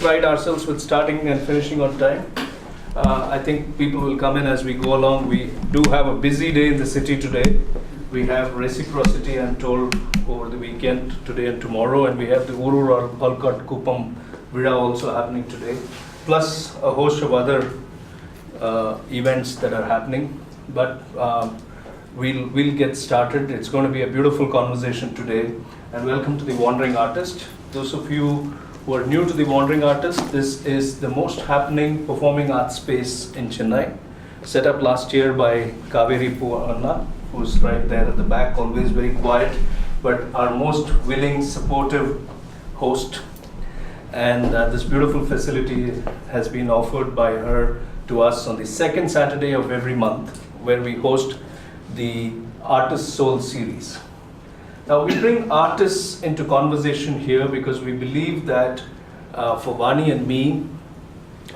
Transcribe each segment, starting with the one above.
pride ourselves with starting and finishing on time. I think people will come in as we go along. We do have a busy day in the city today. We have reciprocity, I'm told, over the weekend, today and tomorrow, and we have the Urur Alkat Kupam Vida also happening today, plus a host of other events that are happening. But we'll get started. It's going to be a beautiful conversation today. And welcome to the Wandering Artist. Those of you who are new to the Wandering Artist, this is the most happening performing arts space in Chennai, set up last year by Kaveri Anna, who's right there at the back, always very quiet, but our most willing, supportive host. And this beautiful facility has been offered by her to us on the second Saturday of every month, where we host the Artist Soul series. Now, we bring artists into conversation here because we believe that for Vani and me,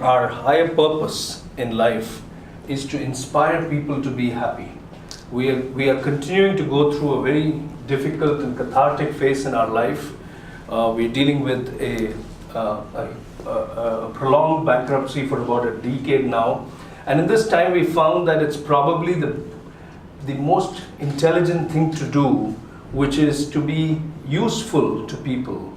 our higher purpose in life is to inspire people to be happy. We are continuing to go through a very difficult and cathartic phase in our life. We're dealing with a prolonged bankruptcy for about a decade now. And in this time, we found that it's probably the most intelligent thing to do, which is to be useful to people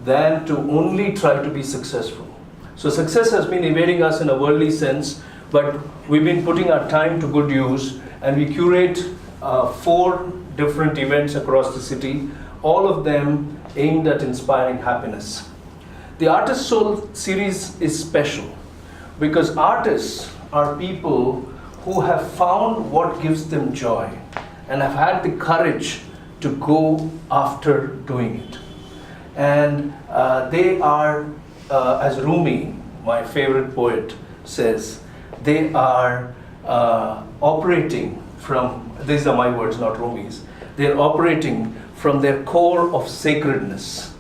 than to only try to be successful. So success has been evading us in a worldly sense, but we've been putting our time to good use, and we curate 4 different events across the city, all of them aimed at inspiring happiness. The Artist Soul series is special because artists are people who have found what gives them joy and have had the courage to go after doing it. And they are, as Rumi, my favorite poet, says, they are operating from, these are my words, not Rumi's, they are operating from their core of sacredness.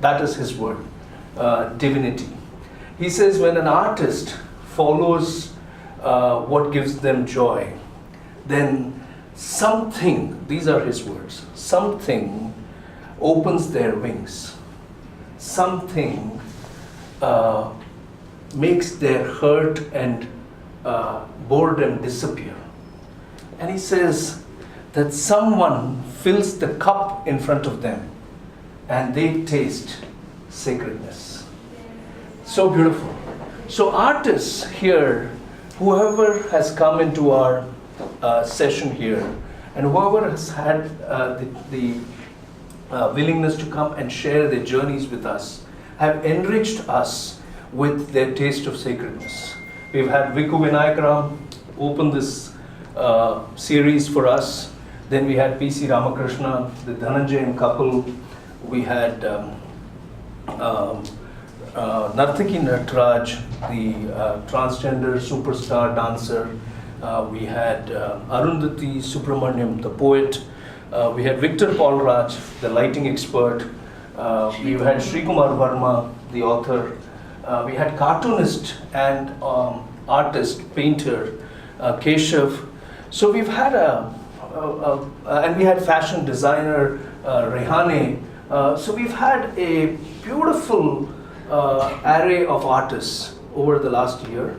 That is his word, divinity. He says when an artist follows what gives them joy, then something, these are his words, something opens their wings. Something makes their hurt and boredom disappear. And he says that someone fills the cup in front of them and they taste sacredness. So beautiful. So artists here, whoever has come into our session here, and whoever has had the willingness to come and share their journeys with us, have enriched us with their taste of sacredness. We've had Viku Vinayakaram open this series for us. Then we had P.C. Ramakrishna, the Dhananjayan couple. We had Nartaki Natraj, the transgender superstar dancer. We had Arundhati Subramaniam, the poet. We had Victor Paul Raj, the lighting expert. We had Srikumar Verma, the author. We had cartoonist and artist, painter, Keshav. So we've had and we had fashion designer, Rehane. So we've had a beautiful array of artists over the last year.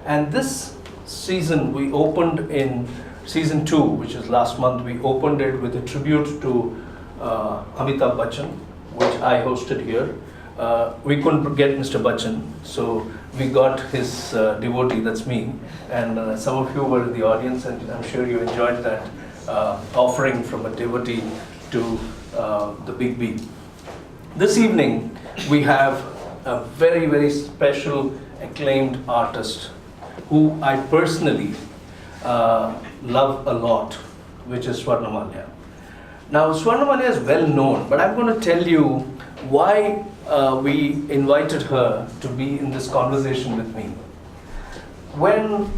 And this season, we opened in season 2, which is last month. We opened it with a tribute to Amitabh Bachchan, which I hosted here. We couldn't get Mr. Bachchan, so we got his devotee, that's me. And some of you were in the audience, and I'm sure you enjoyed that offering from a devotee to the Big B. This evening, we have a very, very special, acclaimed artist who I personally love a lot, which is Swarnamalya. Now, Swarnamalya is well known, but I'm going to tell you why we invited her to be in this conversation with me. When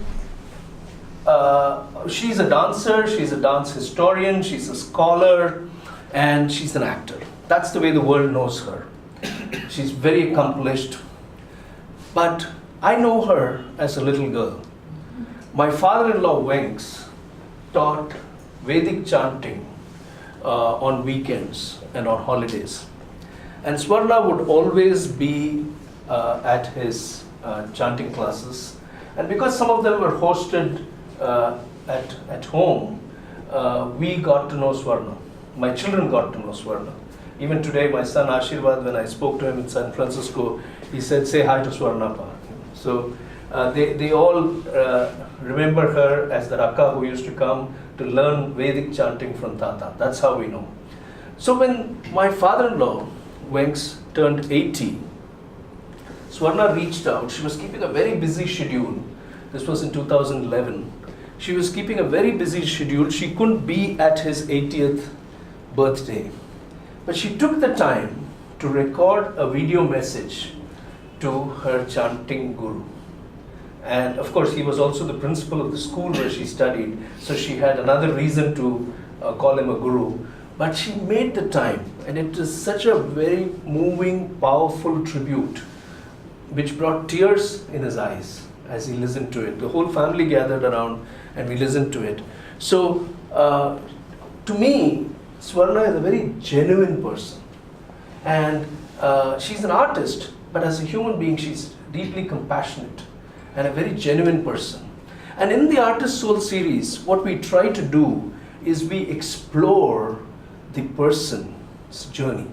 she's a dancer, she's a dance historian, she's a scholar, and she's an actor. That's the way the world knows her. She's very accomplished, but I know her as a little girl. My father-in-law Venks taught Vedic chanting on weekends and on holidays. And Swarna would always be at his chanting classes. And because some of them were hosted at home, we got to know Swarna. My children got to know Swarna. Even today, my son Ashirwad, when I spoke to him in San Francisco, he said, "Say hi to Swarnapa." So they all remember her as the Raka who used to come to learn Vedic chanting from Tata. That's how we know. So when my father-in-law, Venks, turned 80, Swarna reached out. She was keeping a very busy schedule. This was in 2011. She was keeping a very busy schedule. She couldn't be at his 80th birthday. But she took the time to record a video message to her chanting guru. And of course, he was also the principal of the school where she studied, so she had another reason to call him a guru. But she made the time, and it is such a very moving, powerful tribute, which brought tears in his eyes as he listened to it. The whole family gathered around and we listened to it. So, to me, Swarna is a very genuine person. And she's an artist, but as a human being, she's deeply compassionate and a very genuine person. And in the Artist Soul series, what we try to do is we explore the person's journey.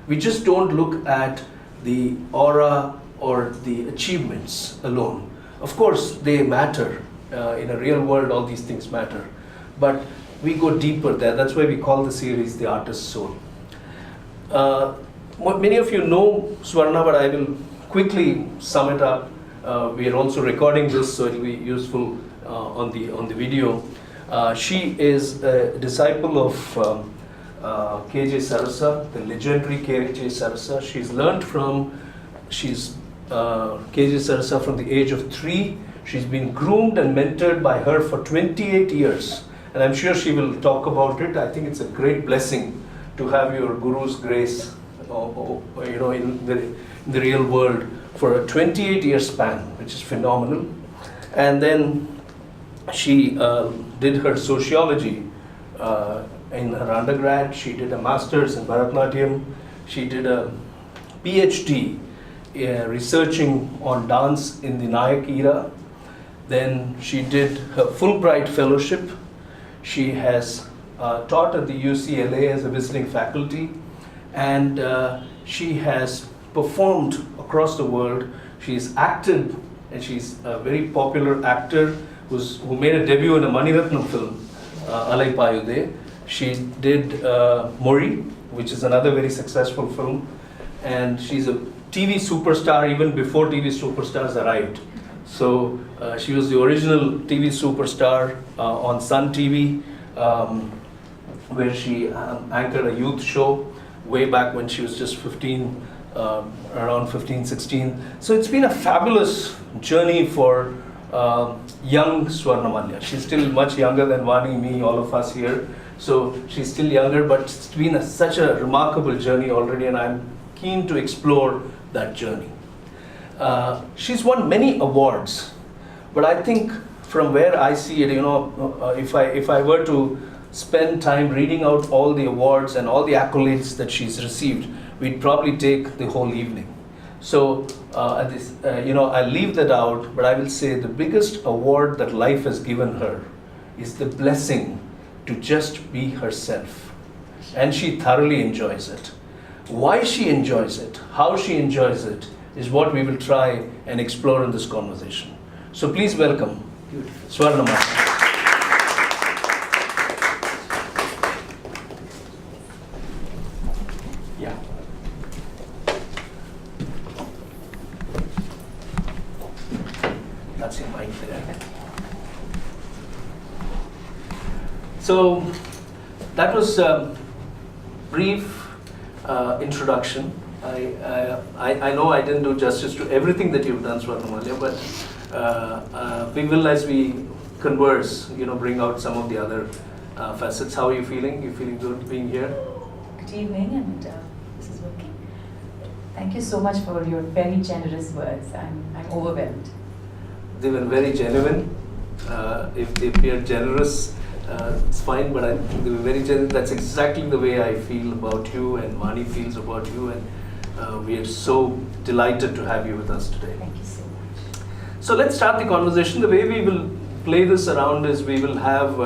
We just don't look at the aura or the achievements alone. Of course, they matter. In a real world, all these things matter. But we go deeper there. That's why we call the series The Artist Soul. Many of you know Swarna, but I will quickly sum it up. We are also recording this, so it will be useful on the video. She is a disciple of K.J.Sarasa, the legendary K.J.Sarasa. She's K.J.Sarasa from the age of 3. She's been groomed and mentored by her for 28 years. And I'm sure she will talk about it. I think it's a great blessing to have your guru's grace in the real world for a 28-year span, which is phenomenal. And then she did her sociology in her undergrad. She did a master's in Bharatanatyam. She did a PhD researching on dance in the Nayak era. Then she did her Fulbright fellowship. She has taught at the UCLA as a visiting faculty, and she has performed across the world. She's acted, and she's a very popular actor who made a debut in a Maniratnam film, Alai Payude. She did Mori, which is another very successful film, and she's a TV superstar even before TV superstars arrived. So she was the original TV superstar on Sun TV, where she anchored a youth show way back when she was just 15, around 15, 16. So it's been a fabulous journey for young Swarnamalya. She's still much younger than Vani, me, all of us here. So she's still younger, but it's been such a remarkable journey already, and I'm keen to explore that journey. She's won many awards, but I think from where I see it, if I were to spend time reading out all the awards and all the accolades that she's received, we'd probably take the whole evening. So I'll leave that out, but I will say the biggest award that life has given her is the blessing to just be herself. And she thoroughly enjoys it. Why she enjoys it, how she enjoys it, is what we will try and explore in this conversation. So please welcome Swarnamalya. Yeah. That's in mind there. So that was a brief introduction. I know I didn't do justice to everything that you've done, Swarnamalya, but we will, as we converse, bring out some of the other facets. How are you feeling? You feeling good being here? Good evening, and this is working. Thank you so much for your very generous words. I'm overwhelmed. They were very genuine. If they appear generous, it's fine, but they were very genuine. That's exactly the way I feel about you, and Vani feels about you, and We are so delighted to have you with us today. Thank you so much. So let's start the conversation. The way we will play this around is we will have,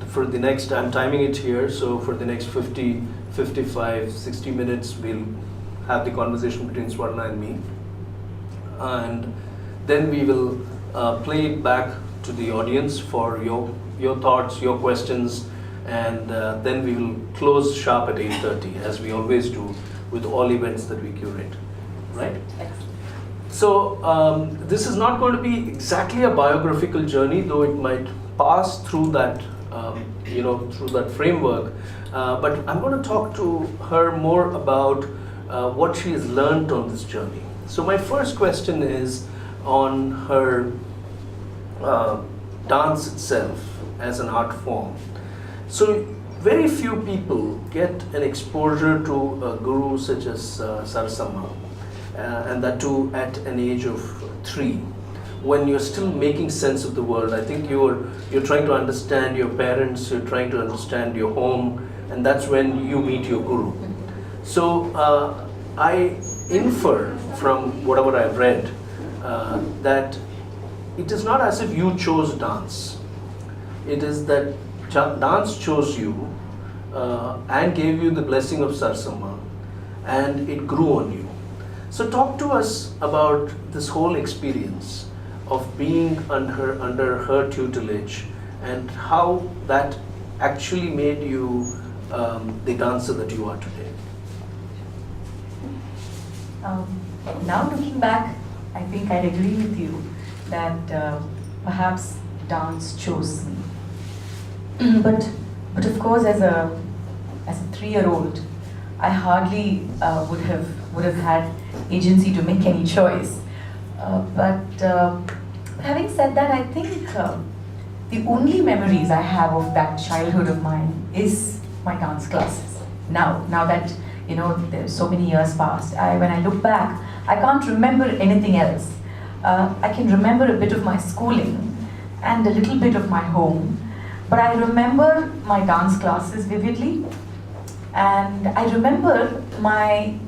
for the next, I'm timing it here, so for the next 50, 55, 60 minutes, we'll have the conversation between Swarna and me. And then we will play it back to the audience for your thoughts, your questions, and then we will close sharp at 8:30, as we always do with all events that we curate, right? Excellent. So this is not going to be exactly a biographical journey, though it might pass through that, through that framework. But I'm going to talk to her more about what she has learned on this journey. So my first question is on her dance itself as an art form. So very few people get an exposure to a guru such as Sarasama, and that too at an age of 3, when you're still making sense of the world. I think you're trying to understand your parents, you're trying to understand your home, and that's when you meet your guru. So I infer from whatever I've read that it is not as if you chose dance. It is that dance chose you and gave you the blessing of Sarasama, and it grew on you. So talk to us about this whole experience of being under her tutelage and how that actually made you the dancer that you are today. Now looking back, I think I'd agree with you that perhaps dance chose me. But of course, as a 3-year-old, I hardly would have had agency to make any choice. But having said that, I think the only memories I have of that childhood of mine is my dance classes. Now that there's so many years past, when I look back, I can't remember anything else. I can remember a bit of my schooling and a little bit of my home, but I remember my dance classes vividly, and I remember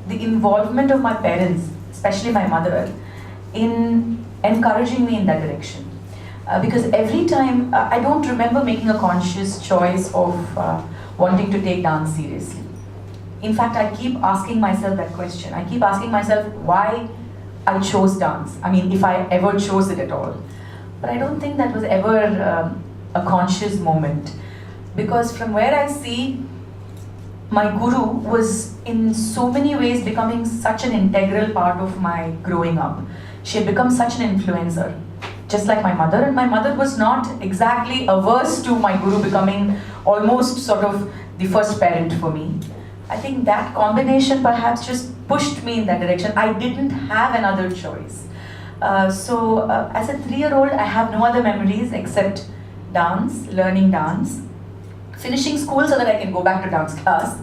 the involvement of my parents, especially my mother, in encouraging me in that direction. Because every time, I don't remember making a conscious choice of wanting to take dance seriously. In fact, I keep asking myself that question. I keep asking myself why I chose dance. I mean, if I ever chose it at all. But I don't think that was ever a conscious moment. Because from where I see, my guru was in so many ways becoming such an integral part of my growing up. She had become such an influencer, just like my mother. And my mother was not exactly averse to my guru becoming almost sort of the first parent for me. I think that combination perhaps just pushed me in that direction. I didn't have another choice. So as a 3-year-old, I have no other memories except dance, learning dance, finishing school so that I can go back to dance class,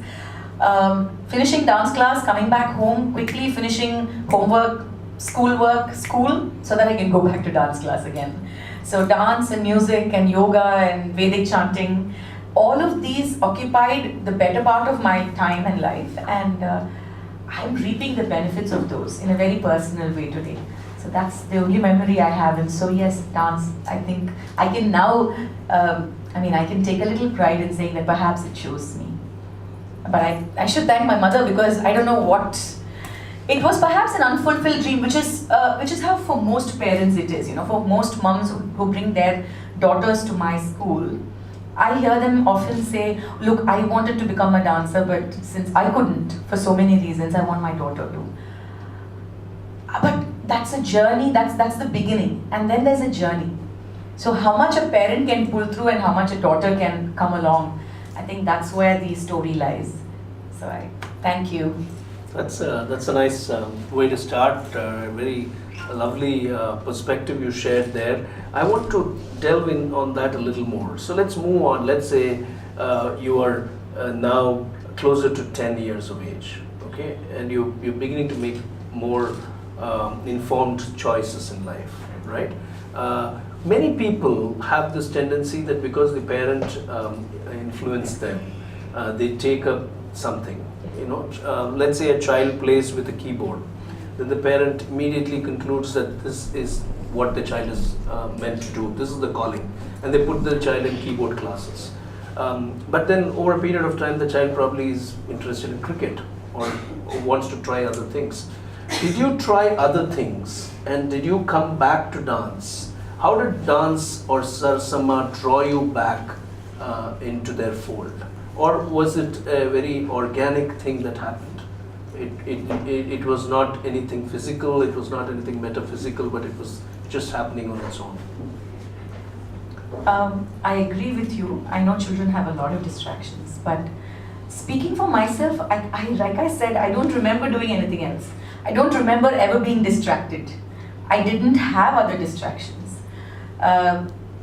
finishing dance class, coming back home, quickly finishing homework, schoolwork, school, so that I can go back to dance class again. So dance and music and yoga and Vedic chanting, all of these occupied the better part of my time and life, and I'm reaping the benefits of those in a very personal way today. So that's the only memory I have. And so yes, dance, I think I can now, I can take a little pride in saying that perhaps it chose me. But I should thank my mother, because I don't know what, it was perhaps an unfulfilled dream, which is how for most parents it is, for most moms who bring their daughters to my school. I hear them often say, look, I wanted to become a dancer, but since I couldn't, for so many reasons, I want my daughter to. But that's a journey, that's the beginning. And then there's a journey. So how much a parent can pull through and how much a daughter can come along, I think that's where the story lies. So I thank you. That's a nice way to start. Very lovely perspective you shared there. I want to delve in on that a little more. So let's move on. Let's say you are now closer to 10 years of age, okay, and you're beginning to make more informed choices in life, right? Many people have this tendency that because the parent influenced them, they take up something. You know, let's say a child plays with a keyboard, then the parent immediately concludes that this is what the child is meant to do. This is the calling, and they put the child in keyboard classes. But then over a period of time, the child probably is interested in cricket or wants to try other things. Did you try other things, and did you come back to dance? How did dance or Sarasama draw you back into their fold? Or was it a very organic thing that happened? It was not anything physical, it was not anything metaphysical, but it was just happening on its own. I agree with you. I know children have a lot of distractions, but speaking for myself, like I said, I don't remember doing anything else. I don't remember ever being distracted. I didn't have other distractions.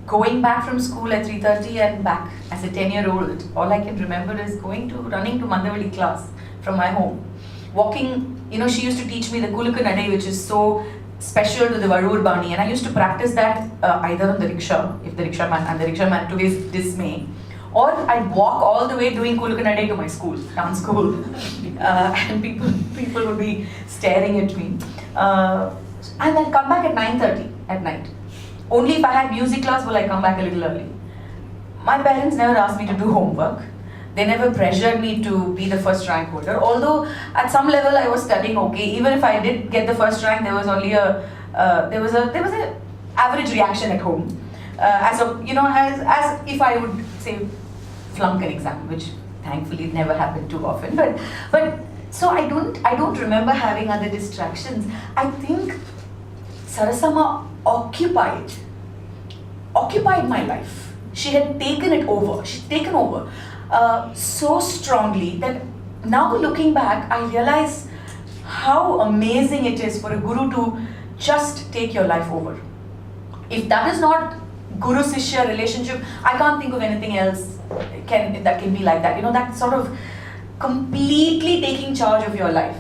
Going back from school at 3:30 and back as a 10-year-old, all I can remember is running to Mandavali class from my home. Walking, you know, she used to teach me the Kulukku Nadai, which is so special to the Varur Bani, and I used to practice that either on the rickshaw, if the rickshaw man to his dismay, or I'd walk all the way doing Kulukku Nadai to my school, dance school, and people would be staring at me. And I'd come back at 9:30 at night. Only if I had music class will I come back a little early. My parents never asked me to do homework. They never pressured me to be the first rank holder. Although at some level I was studying okay. Even if I did get the first rank, there was only there was a average reaction at home. As if I would say flunk an exam, which thankfully never happened too often. But so I don't remember having other distractions. I think Sarasama occupied my life. She had taken it over. She'd taken over so strongly that now looking back, I realize how amazing it is for a guru to just take your life over. If that is not guru-sishya relationship, I can't think of anything else that can be like that. You know, that sort of completely taking charge of your life.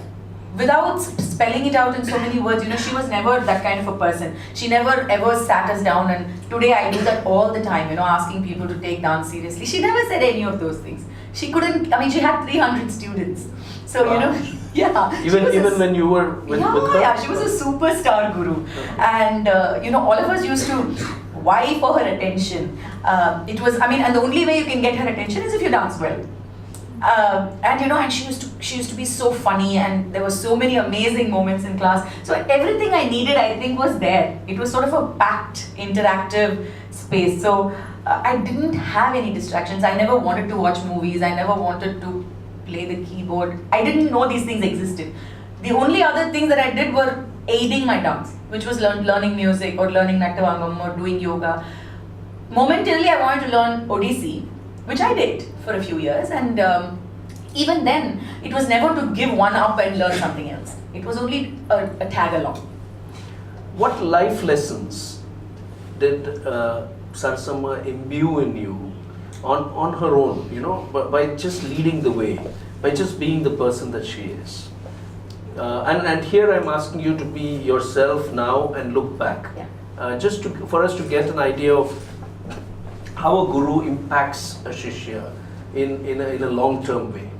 Without spelling it out in so many words, you know, she was never that kind of a person. She never ever sat us down, and today I do that all the time, you know, asking people to take dance seriously. She never said any of those things. She couldn't, I mean, she had 300 students. So, wow. You know, yeah. Even when you were with her? Yeah, she was a superstar guru. And, you know, all of us used to vie for her attention. And the only way you can get her attention is if you dance well. And you know, and she used to be so funny, and there were so many amazing moments in class. So everything I needed, I think, was there. It was sort of a packed, interactive space. So I didn't have any distractions. I never wanted to watch movies. I never wanted to play the keyboard. I didn't know these things existed. The only other things that I did were aiding my dance, which was learning music or learning Natyavangam or doing yoga. Momentarily, I wanted to learn Odissi, which I did for a few years, and even then, it was never to give one up and learn something else. It was only a tag along. What life lessons did Sarasama imbue in you on her own, you know, by just leading the way, by just being the person that she is? And here I'm asking you to be yourself now and look back, for us to get an idea of how a guru impacts a shishya in a long-term way.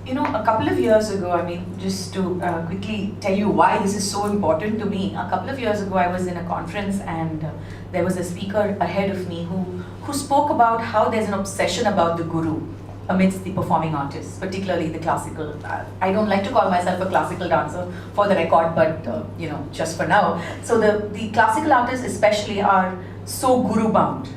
You know, a couple of years ago, I mean, just to quickly tell you why this is so important to me, a couple of years ago I was in a conference, and there was a speaker ahead of me who spoke about how there's an obsession about the guru amidst the performing artists, particularly the classical. I don't like to call myself a classical dancer for the record, but you know, just for now. So the classical artists especially are so guru bound.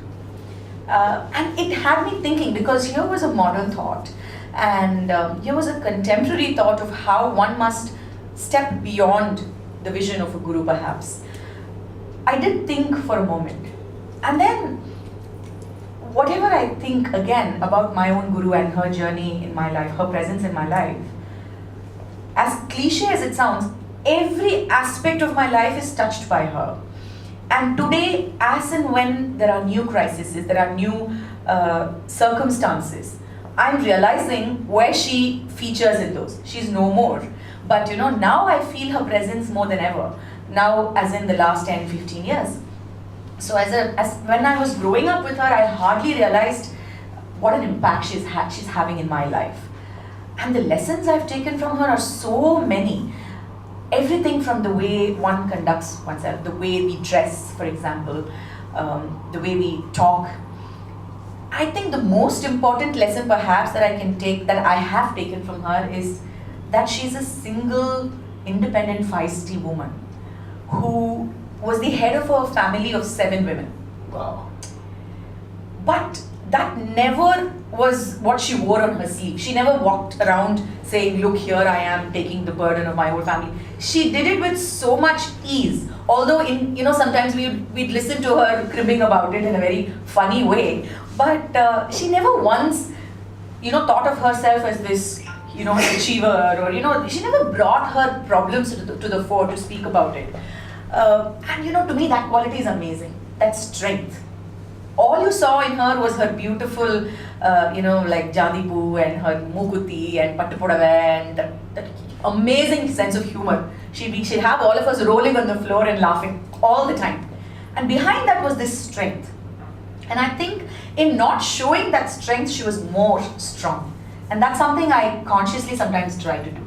And it had me thinking, because here was a modern thought, and here was a contemporary thought of how one must step beyond the vision of a guru perhaps. I did think for a moment, and then whatever I think again about my own guru and her journey in my life, her presence in my life, as cliche as it sounds, every aspect of my life is touched by her. And today, as and when there are new crises, there are new circumstances, I'm realizing where she features in those. She's no more. But you know, now I feel her presence more than ever. Now, as in the last 10, 15 years. So as when I was growing up with her, I hardly realized what an impact she's having in my life. And the lessons I've taken from her are so many. Everything from the way one conducts oneself, the way we dress, for example, the way we talk. I think the most important lesson perhaps that I have taken from her is that she's a single, independent, feisty woman who was the head of a family of 7 women. Wow. But that never was what she wore on her sleeve. She never walked around saying, look, here I am taking the burden of my whole family. She did it with so much ease. Although sometimes we'd listen to her cribbing about it in a very funny way. But she never once, thought of herself as this, achiever, or, she never brought her problems to the fore to speak about it. And to me that quality is amazing, that strength. All you saw in her was her beautiful, like Jadipu and her Mukuti and Pattupodava and that amazing sense of humor. She'd have all of us rolling on the floor and laughing all the time. And behind that was this strength. And I think in not showing that strength, she was more strong. And that's something I consciously sometimes try to do.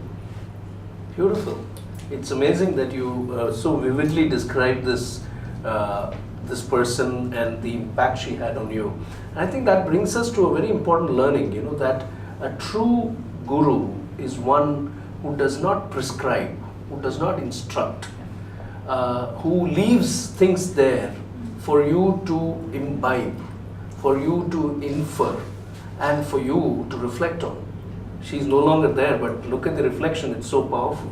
Beautiful. It's amazing that you so vividly describe this person and the impact she had on you. And I think that brings us to a very important learning, that a true guru is one who does not prescribe, who does not instruct, who leaves things there for you to imbibe, for you to infer, and for you to reflect on. She's no longer there, but look at the reflection, it's so powerful.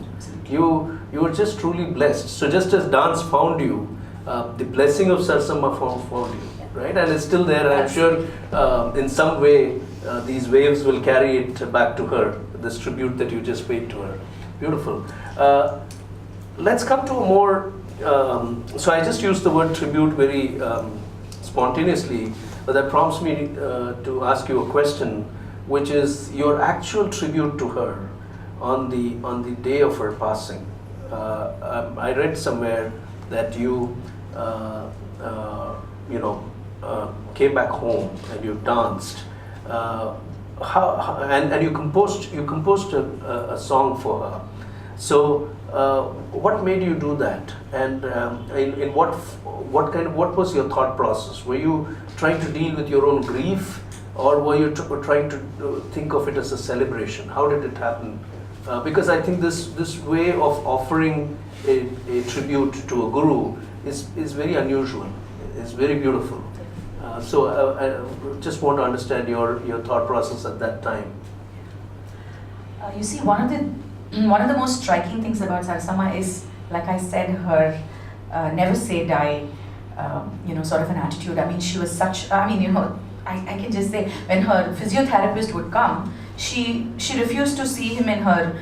You were just truly blessed. So just as dance found you, the blessing of Sarasama found you, right? And it's still there, and I'm sure in some way these waves will carry it back to her, this tribute that you just paid to her. Beautiful. Let's come to a more, so I just used the word tribute very spontaneously, but that prompts me to ask you a question, which is your actual tribute to her on the day of her passing. I read somewhere that you came back home and you danced. And you composed a song for her. So what made you do that? And in what was your thought process? Were you trying to deal with your own grief, or were you trying to think of it as a celebration? How did it happen? Because I think this way of offering a tribute to a guru is very unusual. It's very beautiful. So I just want to understand your thought process at that time. You see, one of the most striking things about Sarasama is, like I said, her never say die, sort of an attitude. I mean, she was such. I can just say, when her physiotherapist would come, she refused to see him in her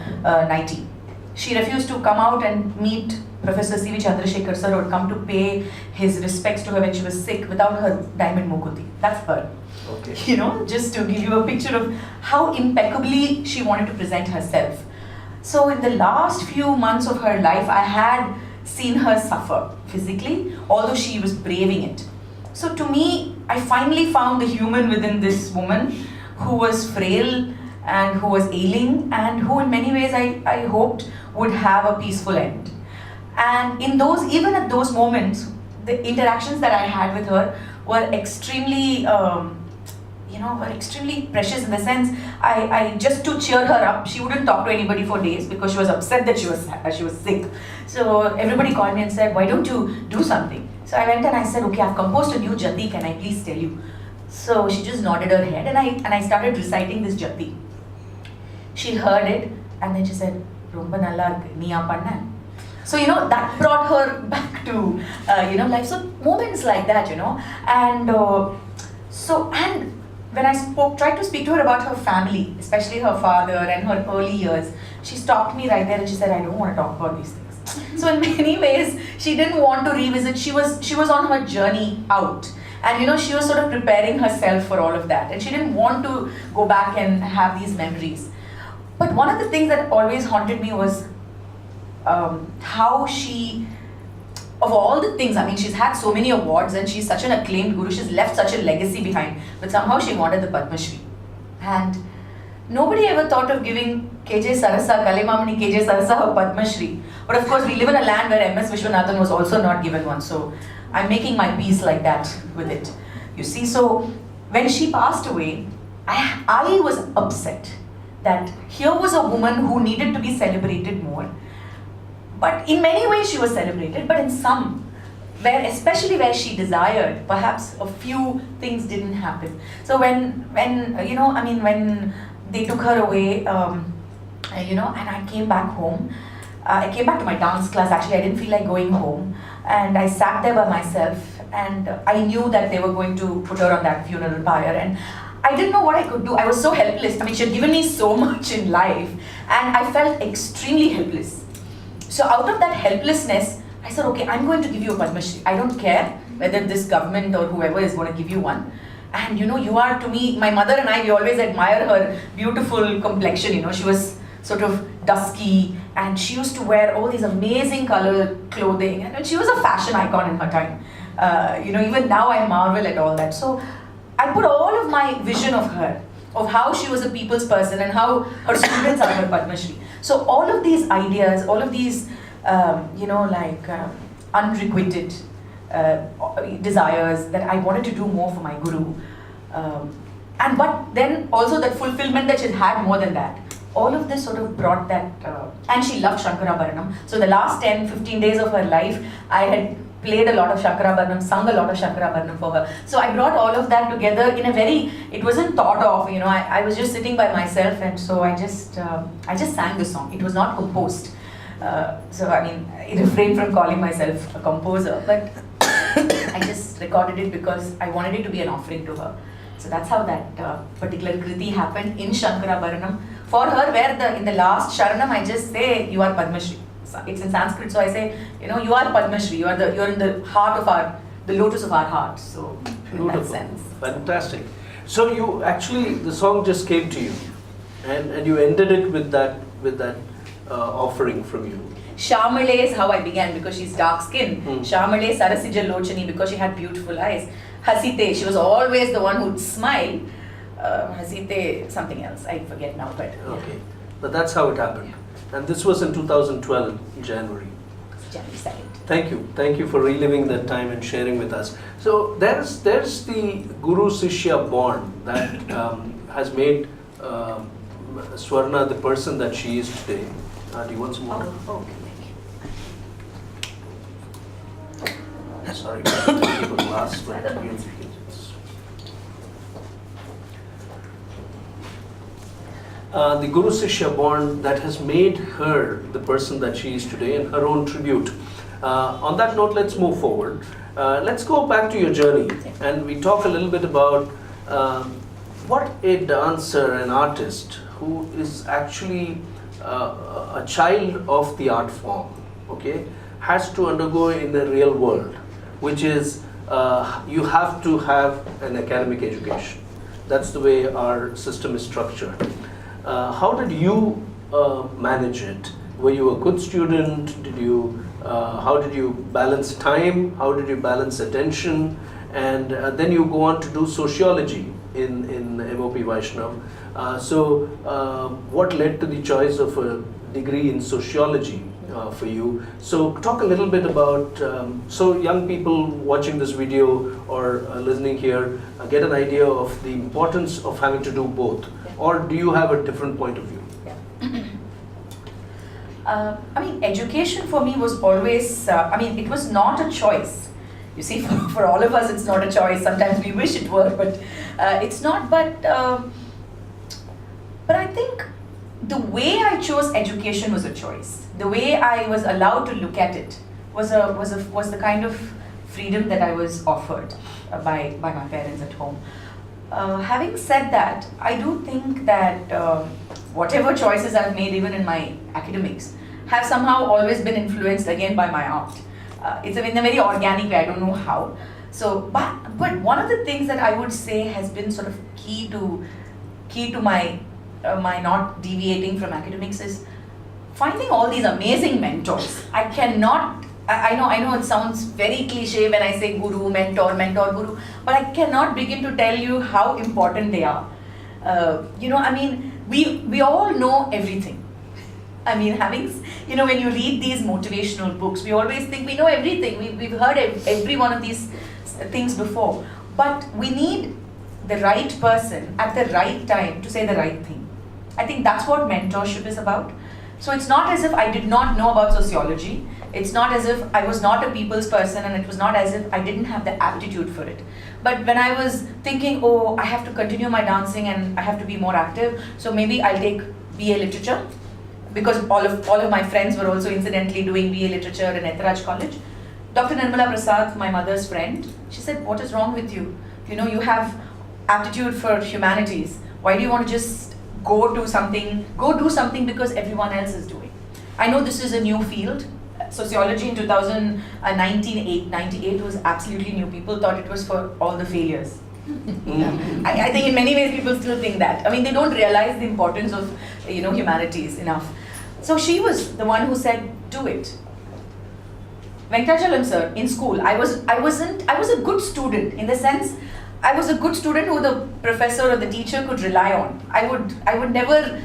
nightie. She refused to come out and meet Professor C.V. Chandrasekhar sir, who would come to pay his respects to her when she was sick without her diamond mukuti. That's her. Okay. Just to give you a picture of how impeccably she wanted to present herself. So in the last few months of her life, I had seen her suffer physically, although she was braving it. So to me, I finally found the human within this woman who was frail and who was ailing, and who in many ways I hoped would have a peaceful end. And even at those moments, the interactions that I had with her were extremely, extremely precious, in the sense, I just to cheer her up, she wouldn't talk to anybody for days because she was upset that she was sick. So everybody called me and said, why don't you do something? So I went and I said, okay, I've composed a new jati, can I please tell you? So she just nodded her head, and I started reciting this jati. She heard it, and then she said, Romba nalla irukku, neeya panna. So, that brought her back to, life. So, moments like that, And when I tried to speak to her about her family, especially her father and her early years, she stopped me right there and she said, I don't want to talk about these things. So, in many ways, she didn't want to revisit. She was on her journey out. And, she was sort of preparing herself for all of that. And she didn't want to go back and have these memories. But one of the things that always haunted me was how she of all the things, I mean, she's had so many awards and she's such an acclaimed guru, she's left such a legacy behind, but somehow she wanted the Padma Shri. And nobody ever thought of giving K.J.Sarasa, Kalimamani K.J.Sarasa, a Padma Shri. But of course, we live in a land where AVIS Viswanathan was also not given one, so I'm making my peace like that with it. You see, so when she passed away, I was upset that here was a woman who needed to be celebrated more. But in many ways she was celebrated, but in some, especially where she desired, perhaps a few things didn't happen. So when they took her away, and I came back home. I came back to my dance class. Actually, I didn't feel like going home, and I sat there by myself. And I knew that they were going to put her on that funeral pyre, and I didn't know what I could do. I was so helpless. I mean, she had given me so much in life, and I felt extremely helpless. So out of that helplessness, I said, okay, I'm going to give you a Padma Shri. I don't care whether this government or whoever is going to give you one. And you are to me, my mother and I, we always admire her beautiful complexion. She was sort of dusky and she used to wear all these amazing color clothing. And she was a fashion icon in her time. Even now I marvel at all that. So I put all of my vision of her, of how she was a people's person and how her students are her Padma Shri. So all of these ideas, all of these, unrequited desires that I wanted to do more for my guru. But then also that fulfillment that she had more than that. All of this sort of brought that, and she loved Shankarabharanam. So the last 10-15 days of her life, I had played a lot of Shankarabharanam, sung a lot of Shankarabharanam for her. So I brought all of that together in a very, it wasn't thought of, I was just sitting by myself, and so I just sang the song. It was not composed. I refrained from calling myself a composer, but I just recorded it because I wanted it to be an offering to her. So that's how that particular kriti happened in Shankarabharanam. For her, where in the last Sharanam, I just say, you are Padma Shri. It's in Sanskrit, so I say, you are Padma Shri. You're in the heart of the lotus of our heart. So in that sense. Fantastic. So you actually, the song just came to you, and you ended it with that offering from you. Shamale is how I began because she's dark skinned. Shamale Sarasija Lochani because she had beautiful eyes. Hasite, she was always the one who'd smile. Hasite, something else, I forget now. But okay, but that's how it happened. And this was in 2012, January. January 2nd. Thank you for reliving that time and sharing with us. So there's the Guru Sishya bond that has made Swarna the person that she is today. Do you want some more? Oh, okay. Sorry, keep a glass. The Guru Sishya bond that has made her the person that she is today and her own tribute. On that note, let's move forward. Let's go back to your journey and we talk a little bit about what a dancer, an artist who is actually a child of the art form, okay, has to undergo in the real world, which is you have to have an academic education. That's the way our system is structured. How did you manage it? Were you a good student? How did you balance time? How did you balance attention? And then you go on to do sociology in MOP Vaishnav. What led to the choice of a degree in sociology for you? So talk a little bit about, so young people watching this video or listening here get an idea of the importance of having to do both. Or do you have a different point of view? Education for me was always, it was not a choice. You see, for all of us, it's not a choice. Sometimes we wish it were, but it's not. But I think the way I chose education was a choice. The way I was allowed to look at it was the kind of freedom that I was offered by my parents at home. Having said that, I do think that whatever choices I've made, even in my academics, have somehow always been influenced again by my art. It's in a very organic way, I don't know how. So, but one of the things that I would say has been sort of key to my not deviating from academics is finding all these amazing mentors. I cannot I know it sounds very cliche when I say guru, mentor, guru, but I cannot begin to tell you how important they are. We all know everything. I mean, when you read these motivational books, we always think we know everything. We've heard every one of these things before. But we need the right person at the right time to say the right thing. I think that's what mentorship is about. So it's not as if I did not know about sociology. It's not as if I was not a people's person, and it was not as if I didn't have the aptitude for it. But when I was thinking, oh, I have to continue my dancing and I have to be more active, so maybe I'll take BA Literature, because all of my friends were also incidentally doing BA Literature in Etharaj College. Dr. Nirmala Prasad, my mother's friend, she said, what is wrong with you? You have aptitude for humanities. Why do you want to just go do something because everyone else is doing? I know this is a new field. Sociology in 1998 was absolutely new. People thought it was for all the failures. I think in many ways people still think that. I mean, they don't realize the importance of humanities enough. So she was the one who said, do it. Venkatachalam sir, in school, I was a good student, in the sense I was a good student who the professor or the teacher could rely on. I would never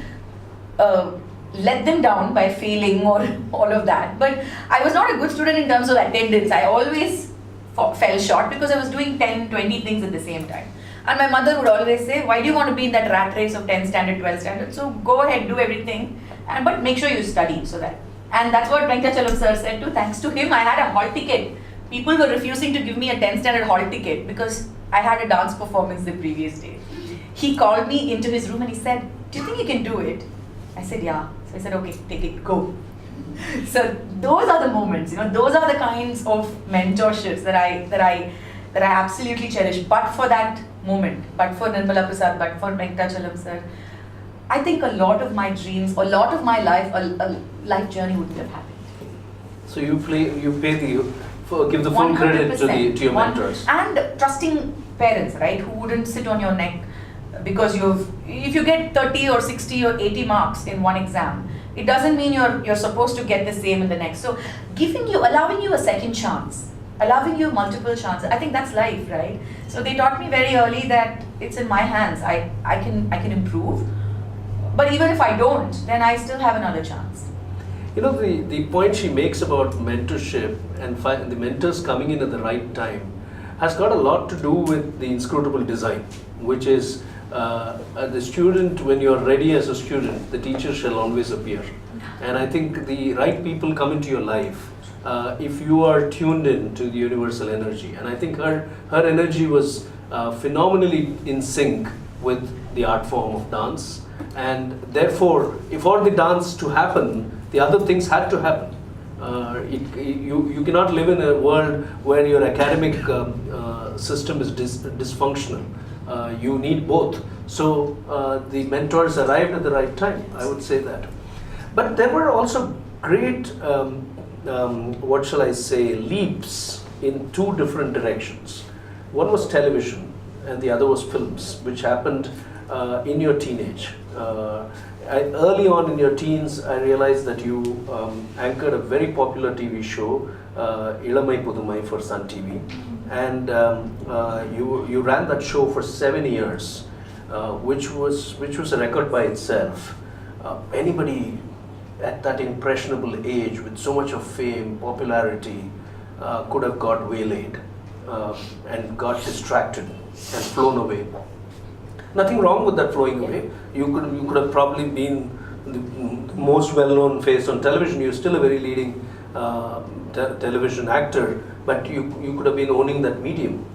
let them down by failing or all of that. But I was not a good student in terms of attendance. I always fell short because I was doing 10, 20 things at the same time. And my mother would always say, why do you want to be in that rat race of 10 standard, 12 standard? So go ahead, do everything, but make sure you study so that. And that's what Venkatachalam sir said too. Thanks to him, I had a hall ticket. People were refusing to give me a 10 standard hall ticket because I had a dance performance the previous day. He called me into his room and he said, do you think you can do it? I said, yeah. So I said, okay, take it, go. So those are the moments, those are the kinds of mentorships that I absolutely cherish. But for that moment, but for Nirmala Prasad, but for Venkatachalam sir, I think a lot of my dreams, a lot of my life, a life journey wouldn't have happened. So give the full credit to your mentors. And trusting parents, right, who wouldn't sit on your neck because if you get 30 or 60 or 80 marks in one exam, it doesn't mean you're supposed to get the same in the next. So allowing you a second chance, allowing you multiple chances, I think that's life, right? So they taught me very early that it's in my hands. I can improve, but even if I don't, then I still have another chance. The point she makes about mentorship and the mentors coming in at the right time has got a lot to do with the inscrutable design, which is the student, when you're ready as a student, the teacher shall always appear. And I think the right people come into your life if you are tuned in to the universal energy. And I think her energy was phenomenally in sync with the art form of dance. And therefore, for the dance to happen, the other things had to happen. You cannot live in a world where your academic system is dysfunctional. You need both. So the mentors arrived at the right time, I would say that. But there were also great, leaps in two different directions. One was television and the other was films, which happened in your teenage. Early on in your teens, I realized that you anchored a very popular TV show, Ilamai Pudumai, for Sun TV, and you ran that show for 7 years, which was a record by itself. Anybody at that impressionable age with so much of fame, popularity, could have got waylaid and got distracted and flown away. Nothing wrong with that flowing away. You could have probably been the most well-known face on television. You're still a very leading television actor, but you could have been owning that medium.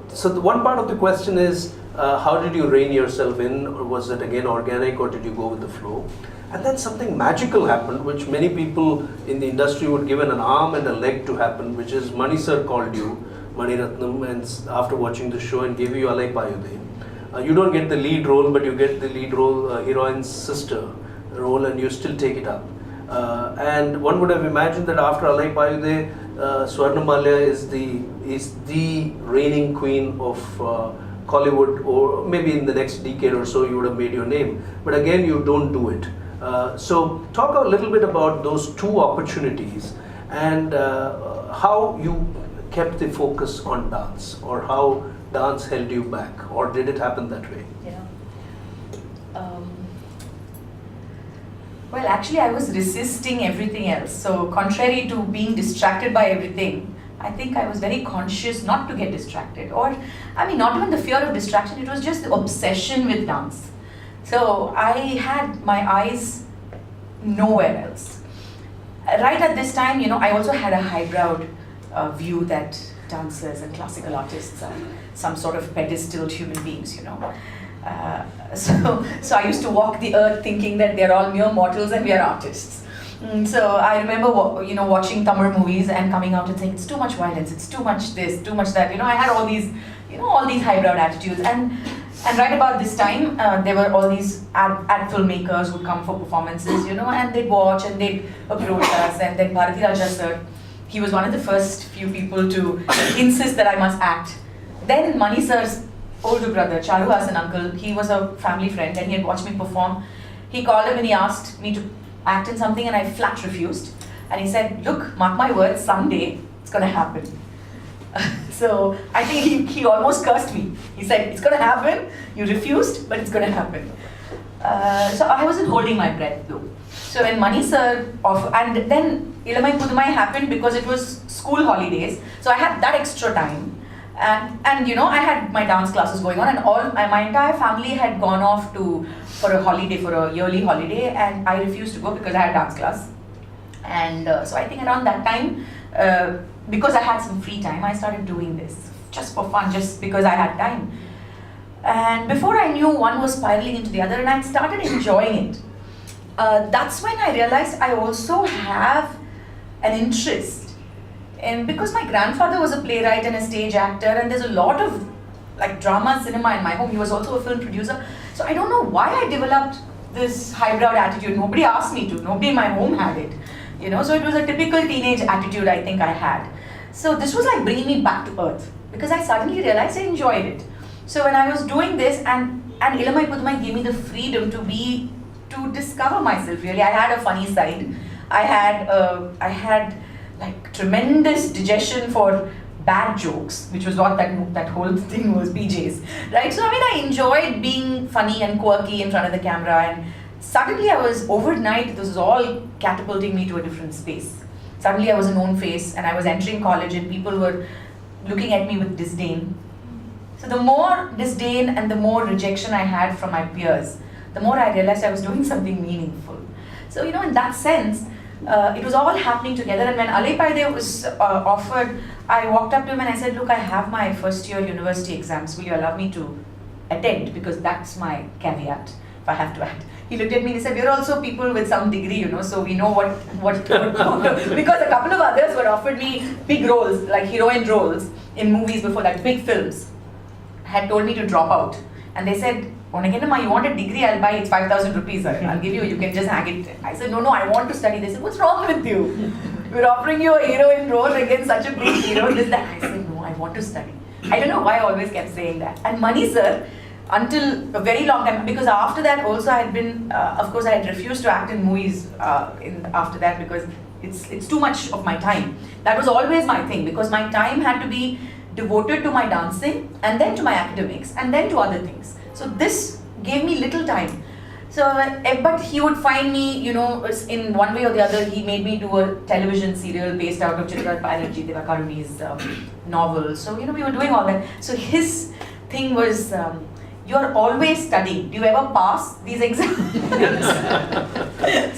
So the one part of the question is, how did you rein yourself in? Or was it again organic, or did you go with the flow? And then something magical happened, which many people in the industry would give an arm and a leg to happen, which is Mani sir called you, Mani Ratnam, and after watching the show and gave you Alai Payude. You don't get the lead role, but you get the lead role, heroine's sister role, and you still take it up. And one would have imagined that after Alai Payude, Swarnamalya is the reigning queen of Kollywood, or maybe in the next decade or so you would have made your name. But again, you don't do it. So talk a little bit about those two opportunities and how you kept the focus on dance, or how dance held you back, or did it happen that way? Yeah. Well, actually, I was resisting everything else. So, contrary to being distracted by everything, I think I was very conscious not to get distracted. Or, I mean, not even the fear of distraction, it was just the obsession with dance. So, I had my eyes nowhere else. Right at this time, I also had a highbrow view that dancers and classical artists are some sort of pedestaled human beings, So I used to walk the earth thinking that they're all mere mortals and we are artists. So I remember, watching Tamil movies and coming out and saying, it's too much violence, it's too much this, too much that. I had all these highbrow attitudes. And right about this time, there were all these ad filmmakers who would come for performances, and they'd watch and they'd approach us. And then Bharati Raja sir, he was one of the first few people to insist that I must act. Then Mani sir's older brother, Charu Hasan uncle, he was a family friend and he had watched me perform. He called him and he asked me to act in something and I flat refused. And he said, look, mark my words, someday it's going to happen. So I think he almost cursed me. He said, it's going to happen, you refused, but it's going to happen. So I wasn't holding my breath though. So when Mani sir and then Ilamai Pudumai happened because it was school holidays. So I had that extra time. And I had my dance classes going on, and my entire family had gone off for a yearly holiday, and I refused to go because I had dance class. And so I think around that time, because I had some free time, I started doing this just for fun, just because I had time. And before I knew, one was spiraling into the other, and I started enjoying it. That's when I realized I also have an interest. And because my grandfather was a playwright and a stage actor, and there's a lot of drama, cinema in my home. He was also a film producer. So I don't know why I developed this highbrow attitude. Nobody asked me to. Nobody in my home had it. So it was a typical teenage attitude I think I had. So this was like bringing me back to earth, because I suddenly realized I enjoyed it. So when I was doing this, and Ilamai Pudumai gave me the freedom to discover myself really. I had a funny side. I had tremendous digestion for bad jokes, which was what that whole thing was, BJs, right? So I enjoyed being funny and quirky in front of the camera, and suddenly overnight, this was all catapulting me to a different space. Suddenly I was a known face, and I was entering college, and people were looking at me with disdain. So the more disdain and the more rejection I had from my peers, the more I realized I was doing something meaningful. So in that sense, it was all happening together. And when Alaipaide was offered, I walked up to him and I said, look, I have my first year university exams. Will you allow me to attend? Because that's my caveat, if I have to act. He looked at me and he said, we're also people with some degree, so we know what to do. Because a couple of others were offered me big roles, like heroine roles in movies before that, big films, had told me to drop out. And they said, you want a degree, I'll buy it, 5,000 rupees, I'll give you can just hang it. I said, no, I want to study. They said, what's wrong with you? We're offering you a heroine role against such a big hero, this, that. I said, no, I want to study. I don't know why I always kept saying that. And Mani sir, until a very long time, because after that also I had been, of course I had refused to act in movies after that, because it's too much of my time. That was always my thing, because my time had to be devoted to my dancing, and then to my academics, and then to other things. So this gave me little time. So, but he would find me, in one way or the other, he made me do a television serial based out of Chitra Banerjee Devakarudi's novel. So, we were doing all that. So his thing was, you're always studying. Do you ever pass these exams?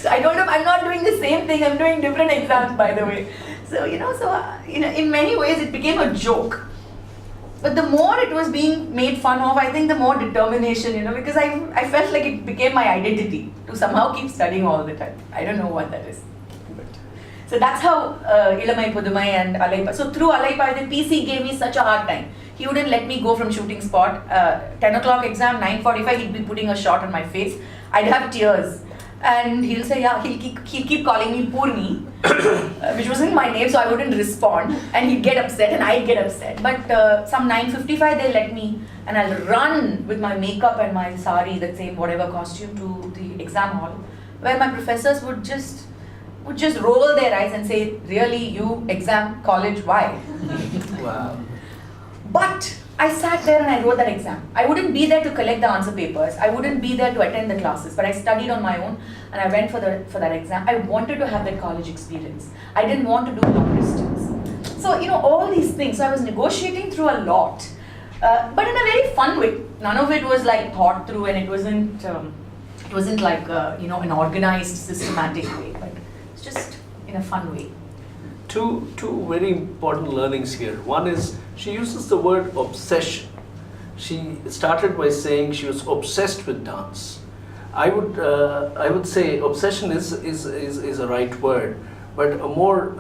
So I told him, I'm not doing the same thing, I'm doing different exams, by the way. So, in many ways it became a joke. But the more it was being made fun of, I think the more determination, because I felt like it became my identity to somehow keep studying all the time. I don't know what that is. So that's how Ilamai Pudumai and Alaipa. So through Alaipa, the PC gave me such a hard time. He wouldn't let me go from shooting spot. 10 o'clock exam, 9:45, he'd be putting a shot on my face. I'd have tears. And he'll say, yeah, he'll keep calling me Purni, which wasn't my name, so I wouldn't respond. And he'd get upset and I'd get upset. But some 9:55, they'll let me, and I'll run with my makeup and my sari, that same whatever costume, to the exam hall, where my professors would just would just roll their eyes and say, really, you exam, college, why? Wow. But I sat there and I wrote that exam. I wouldn't be there to collect the answer papers. I wouldn't be there to attend the classes, but I studied on my own and I went for that exam. I wanted to have that college experience. I didn't want to do long distance. So, all these things. So I was negotiating through a lot, but in a very fun way. None of it was like thought through, and it wasn't like, an organized, systematic way, but it's just in a fun way. Two very important learnings here. One is she uses the word obsession. She started by saying she was obsessed with dance. I would say obsession is a right word, but a more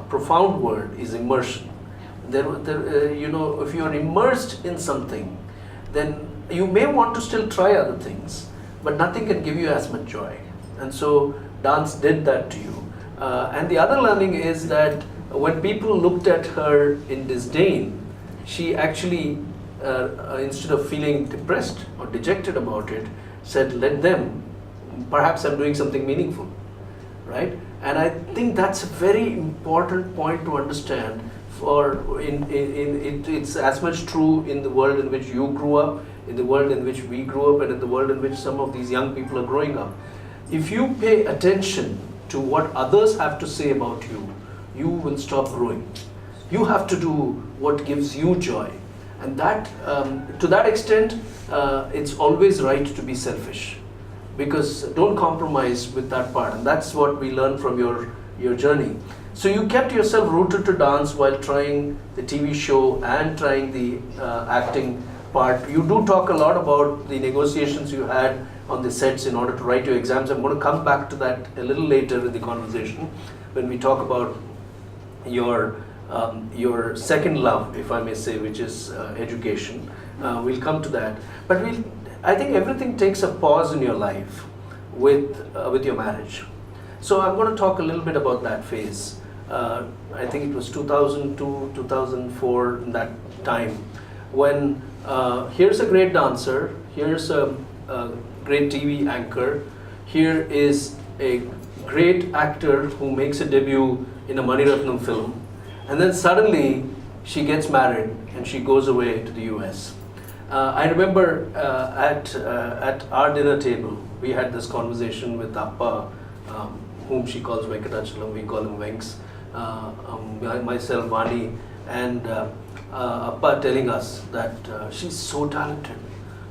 profound word is immersion. If you are immersed in something, then you may want to still try other things, but nothing can give you as much joy. And so dance did that to you. And the other learning is that when people looked at her in disdain, she actually, instead of feeling depressed or dejected about it, said, let them, perhaps I'm doing something meaningful, right? And I think that's a very important point to understand. It's as much true in the world in which you grew up, in the world in which we grew up, and in the world in which some of these young people are growing up. If you pay attention to what others have to say about you, you will stop growing. You have to do what gives you joy. And that, to that extent, it's always right to be selfish, because don't compromise with that part. And that's what we learn from your journey. So you kept yourself rooted to dance while trying the TV show and trying the acting part. You do talk a lot about the negotiations you had on the sets in order to write your exams. I'm going to come back to that a little later in the conversation when we talk about your second love, if I may say, which is education. We'll come to that. But I think everything takes a pause in your life with your marriage. So I'm going to talk a little bit about that phase. I think it was 2002, 2004, in that time, when here's a great dancer, here's a great TV anchor, here is a great actor who makes a debut in a Mani Ratnam film, and then suddenly she gets married and she goes away to the US. I remember at our dinner table, we had this conversation with Appa, whom she calls Venkatachalam, we call him Venks, myself, Vani, and Appa telling us that she's so talented.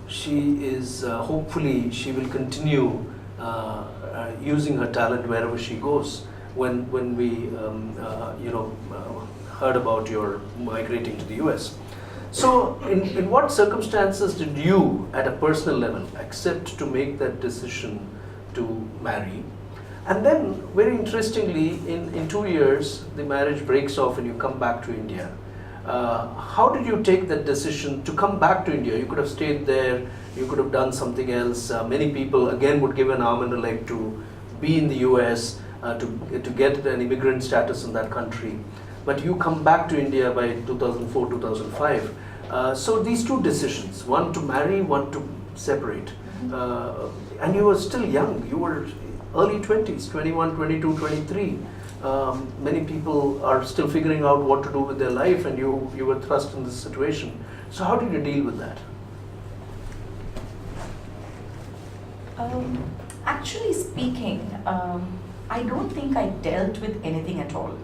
She is, hopefully, she will continue using her talent wherever she goes. When we, heard about your migrating to the US. So, in what circumstances did you, at a personal level, accept to make that decision to marry? And then, very interestingly, in 2 years, the marriage breaks off and you come back to India. How did you take that decision to come back to India? You could have stayed there, you could have done something else. Many people, again, would give an arm and a leg to be in the US, to get an immigrant status in that country. But you come back to India by 2004, 2005. So these two decisions, one to marry, one to separate. And you were still young, you were early 20s, 21, 22, 23. Many people are still figuring out what to do with their life, and you were thrust in this situation. So how did you deal with that? Actually speaking, I don't think I dealt with anything at all.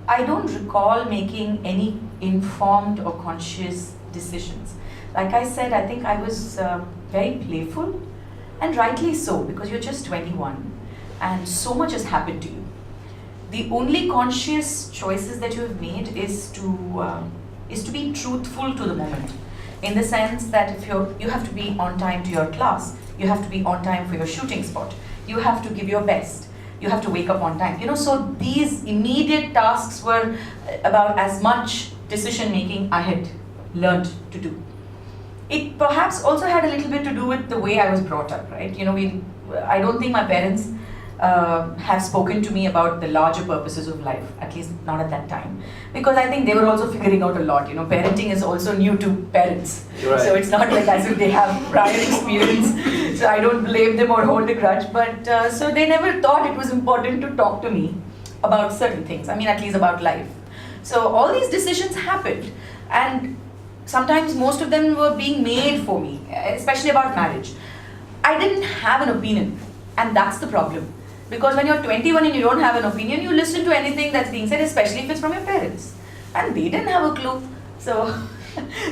I don't recall making any informed or conscious decisions. Like I said, I think I was very playful, and rightly so, because you're just 21 and so much has happened to you. The only conscious choices that you have made is to be truthful to the moment, in the sense that if you have to be on time to your class, you have to be on time for your shooting spot, you have to give your best, you have to wake up on time. So these immediate tasks were about as much decision making I had learned to do. It perhaps also had a little bit to do with the way I was brought up, right? I don't think my parents have spoken to me about the larger purposes of life, at least not at that time. Because I think they were also figuring out a lot. You know, parenting is also new to parents. Right. So it's not like as if they have prior experience. So I don't blame them or hold a grudge. But so they never thought it was important to talk to me about certain things. I mean, at least about life. So all these decisions happened. And sometimes most of them were being made for me, especially about marriage. I didn't have an opinion. And that's the problem. Because when you're 21 and you don't have an opinion, you listen to anything that's being said, especially if it's from your parents. And they didn't have a clue. So,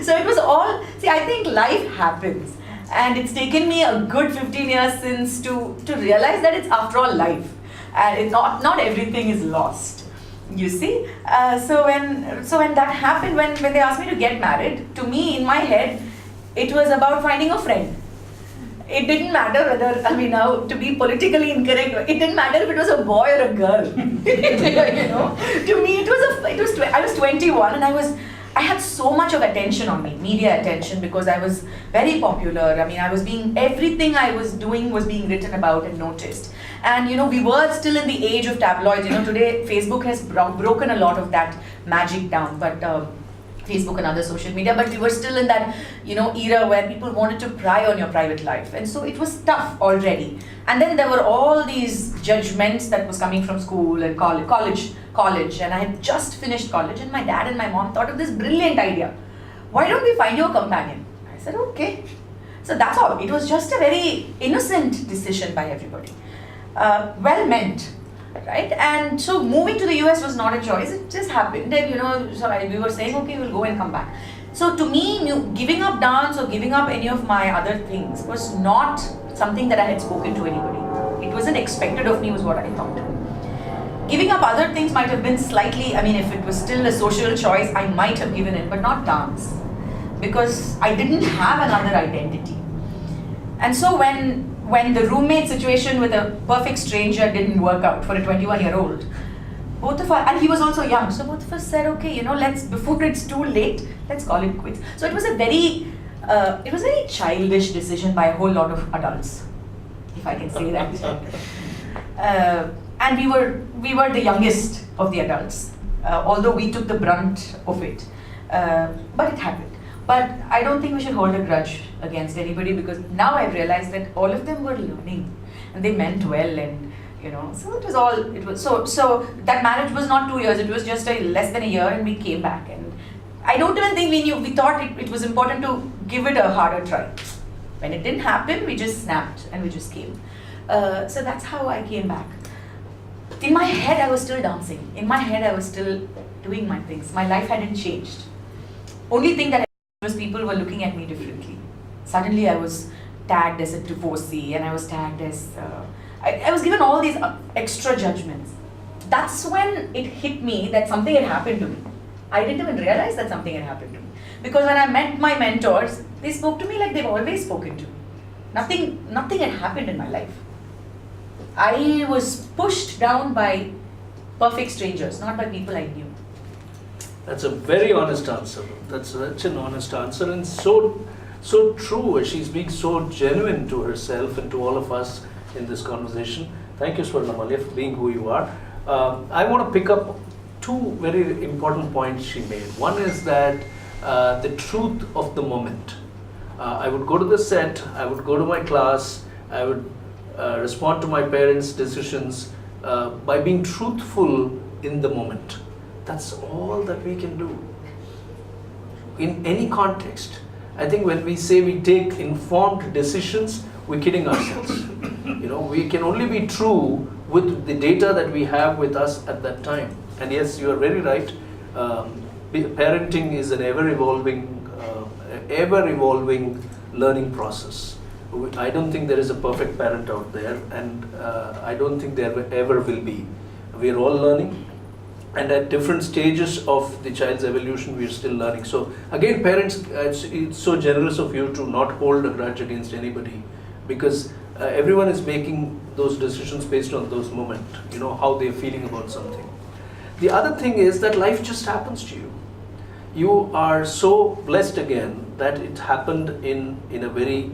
so it was all, see, I think life happens. And it's taken me a good 15 years since to realize that it's after all life. And it's not everything is lost. You see? So when that happened, when they asked me to get married, to me, in my head, it was about finding a friend. It didn't matter whether, I mean, now to be politically incorrect, it didn't matter if it was a boy or a girl. You know, to me I was 21 and I had so much of attention on me, media attention, because I was very popular. I mean, everything I was doing was being written about and noticed. And you know, we were still in the age of tabloids. You know, today Facebook has broken a lot of that magic down, but Facebook and other social media, but we were still in that, you know, era where people wanted to pry on your private life. And so it was tough already. And then there were all these judgments that was coming from school and college. And I had just finished college, and my dad and my mom thought of this brilliant idea. Why don't we find you a companion? I said, okay. So that's all. It was just a very innocent decision by everybody. Well meant. Right? And so moving to the US was not a choice, it just happened. And you know, so we were saying, okay, we'll go and come back. So to me, giving up dance or giving up any of my other things was not something that I had spoken to anybody. It wasn't expected of me, was what I thought. Giving up other things might have been slightly, I mean, if it was still a social choice, I might have given it, but not dance. Because I didn't have another identity. And so when the roommate situation with a perfect stranger didn't work out for a 21-year-old, both of us, and he was also young, so both of us said, okay, you know, before it's too late, let's call it quits. So it was a very childish decision by a whole lot of adults, if I can say that. And we were the youngest of the adults, although we took the brunt of it. But it happened. But I don't think we should hold a grudge against anybody, because now I've realized that all of them were learning and they meant well, and you know, so so that marriage was not 2 years, it was just less than a year, and we came back. And I don't even think we thought it was important to give it a harder try. When it didn't happen, we just snapped and we just came. So that's how I came back. In my head, I was still dancing. In my head, I was still doing my things. My life hadn't changed. Only thing that was people were looking at me differently. Suddenly I was tagged as a divorcee, and I was tagged as, I was given all these extra judgments. That's when it hit me that something had happened to me. I didn't even realize that something had happened to me. Because when I met my mentors, they spoke to me like they've always spoken to me. Nothing had happened in my life. I was pushed down by perfect strangers, not by people I knew. That's a very honest answer. That's such an honest answer, and so true. She's being so genuine to herself and to all of us in this conversation. Thank you, Swarnamalya, for being who you are. I want to pick up two very important points she made. One is that the truth of the moment. I would go to the set, I would go to my class, I would respond to my parents' decisions by being truthful in the moment. That's all that we can do in any context. I think when we say we take informed decisions, we're kidding ourselves. You know, we can only be true with the data that we have with us at that time. And yes, you are very right. Parenting is an ever-evolving learning process. I don't think there is a perfect parent out there, and I don't think there ever will be. We are all learning. And at different stages of the child's evolution, we are still learning. So again, parents, it's so generous of you to not hold a grudge against anybody, because everyone is making those decisions based on those moments, you know, how they're feeling about something. The other thing is that life just happens to you. You are so blessed again that it happened in a very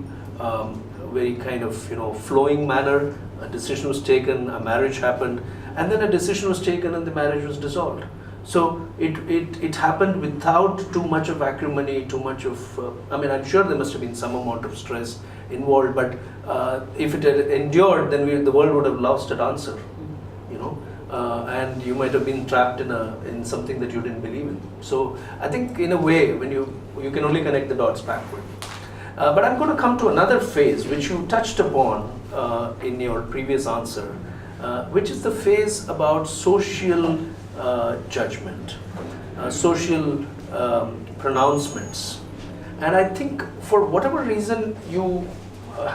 very kind of, flowing manner. A decision was taken, a marriage happened, and then a decision was taken and the marriage was dissolved. So it happened without too much of acrimony, too much of, I'm sure there must have been some amount of stress involved, but if it had endured, then the world would have lost a dancer, and you might have been trapped in something that you didn't believe in. So I think in a way, when you can only connect the dots backward. But I'm going to come to another phase which you touched upon in your previous answer, which is the phase about social judgment, social pronouncements. And I think for whatever reason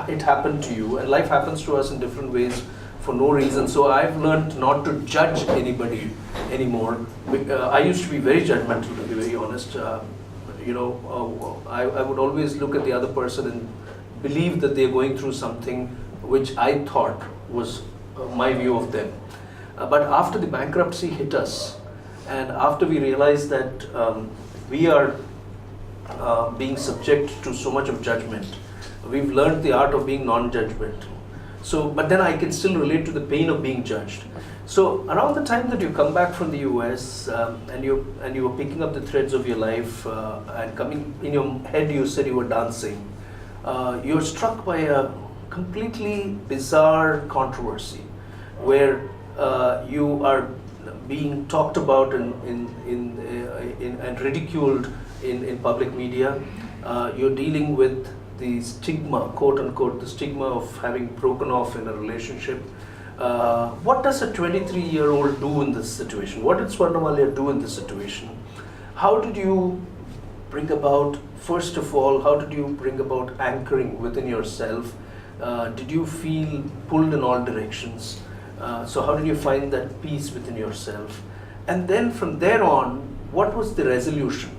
it happened to you, and life happens to us in different ways for no reason. So I've learned not to judge anybody anymore. I used to be very judgmental, to be very honest. I would always look at the other person and believe that they're going through something which I thought was my view of them. But after the bankruptcy hit us, and after we realized that we are being subject to so much of judgment, we've learned the art of being non-judgmental. So, but then I can still relate to the pain of being judged. So around the time that you come back from the US and you were picking up the threads of your life and coming in your head, you said you were dancing. You're struck by a completely bizarre controversy where you are being talked about and ridiculed in public media. You're dealing with the stigma, quote unquote, the stigma of having broken off in a relationship. What does a 23-year-old do in this situation? What did Swarnamalya do in this situation? How did you bring about, first of all, how did you bring about anchoring within yourself? Did you feel pulled in all directions? So how did you find that peace within yourself? And then from there on, what was the resolution?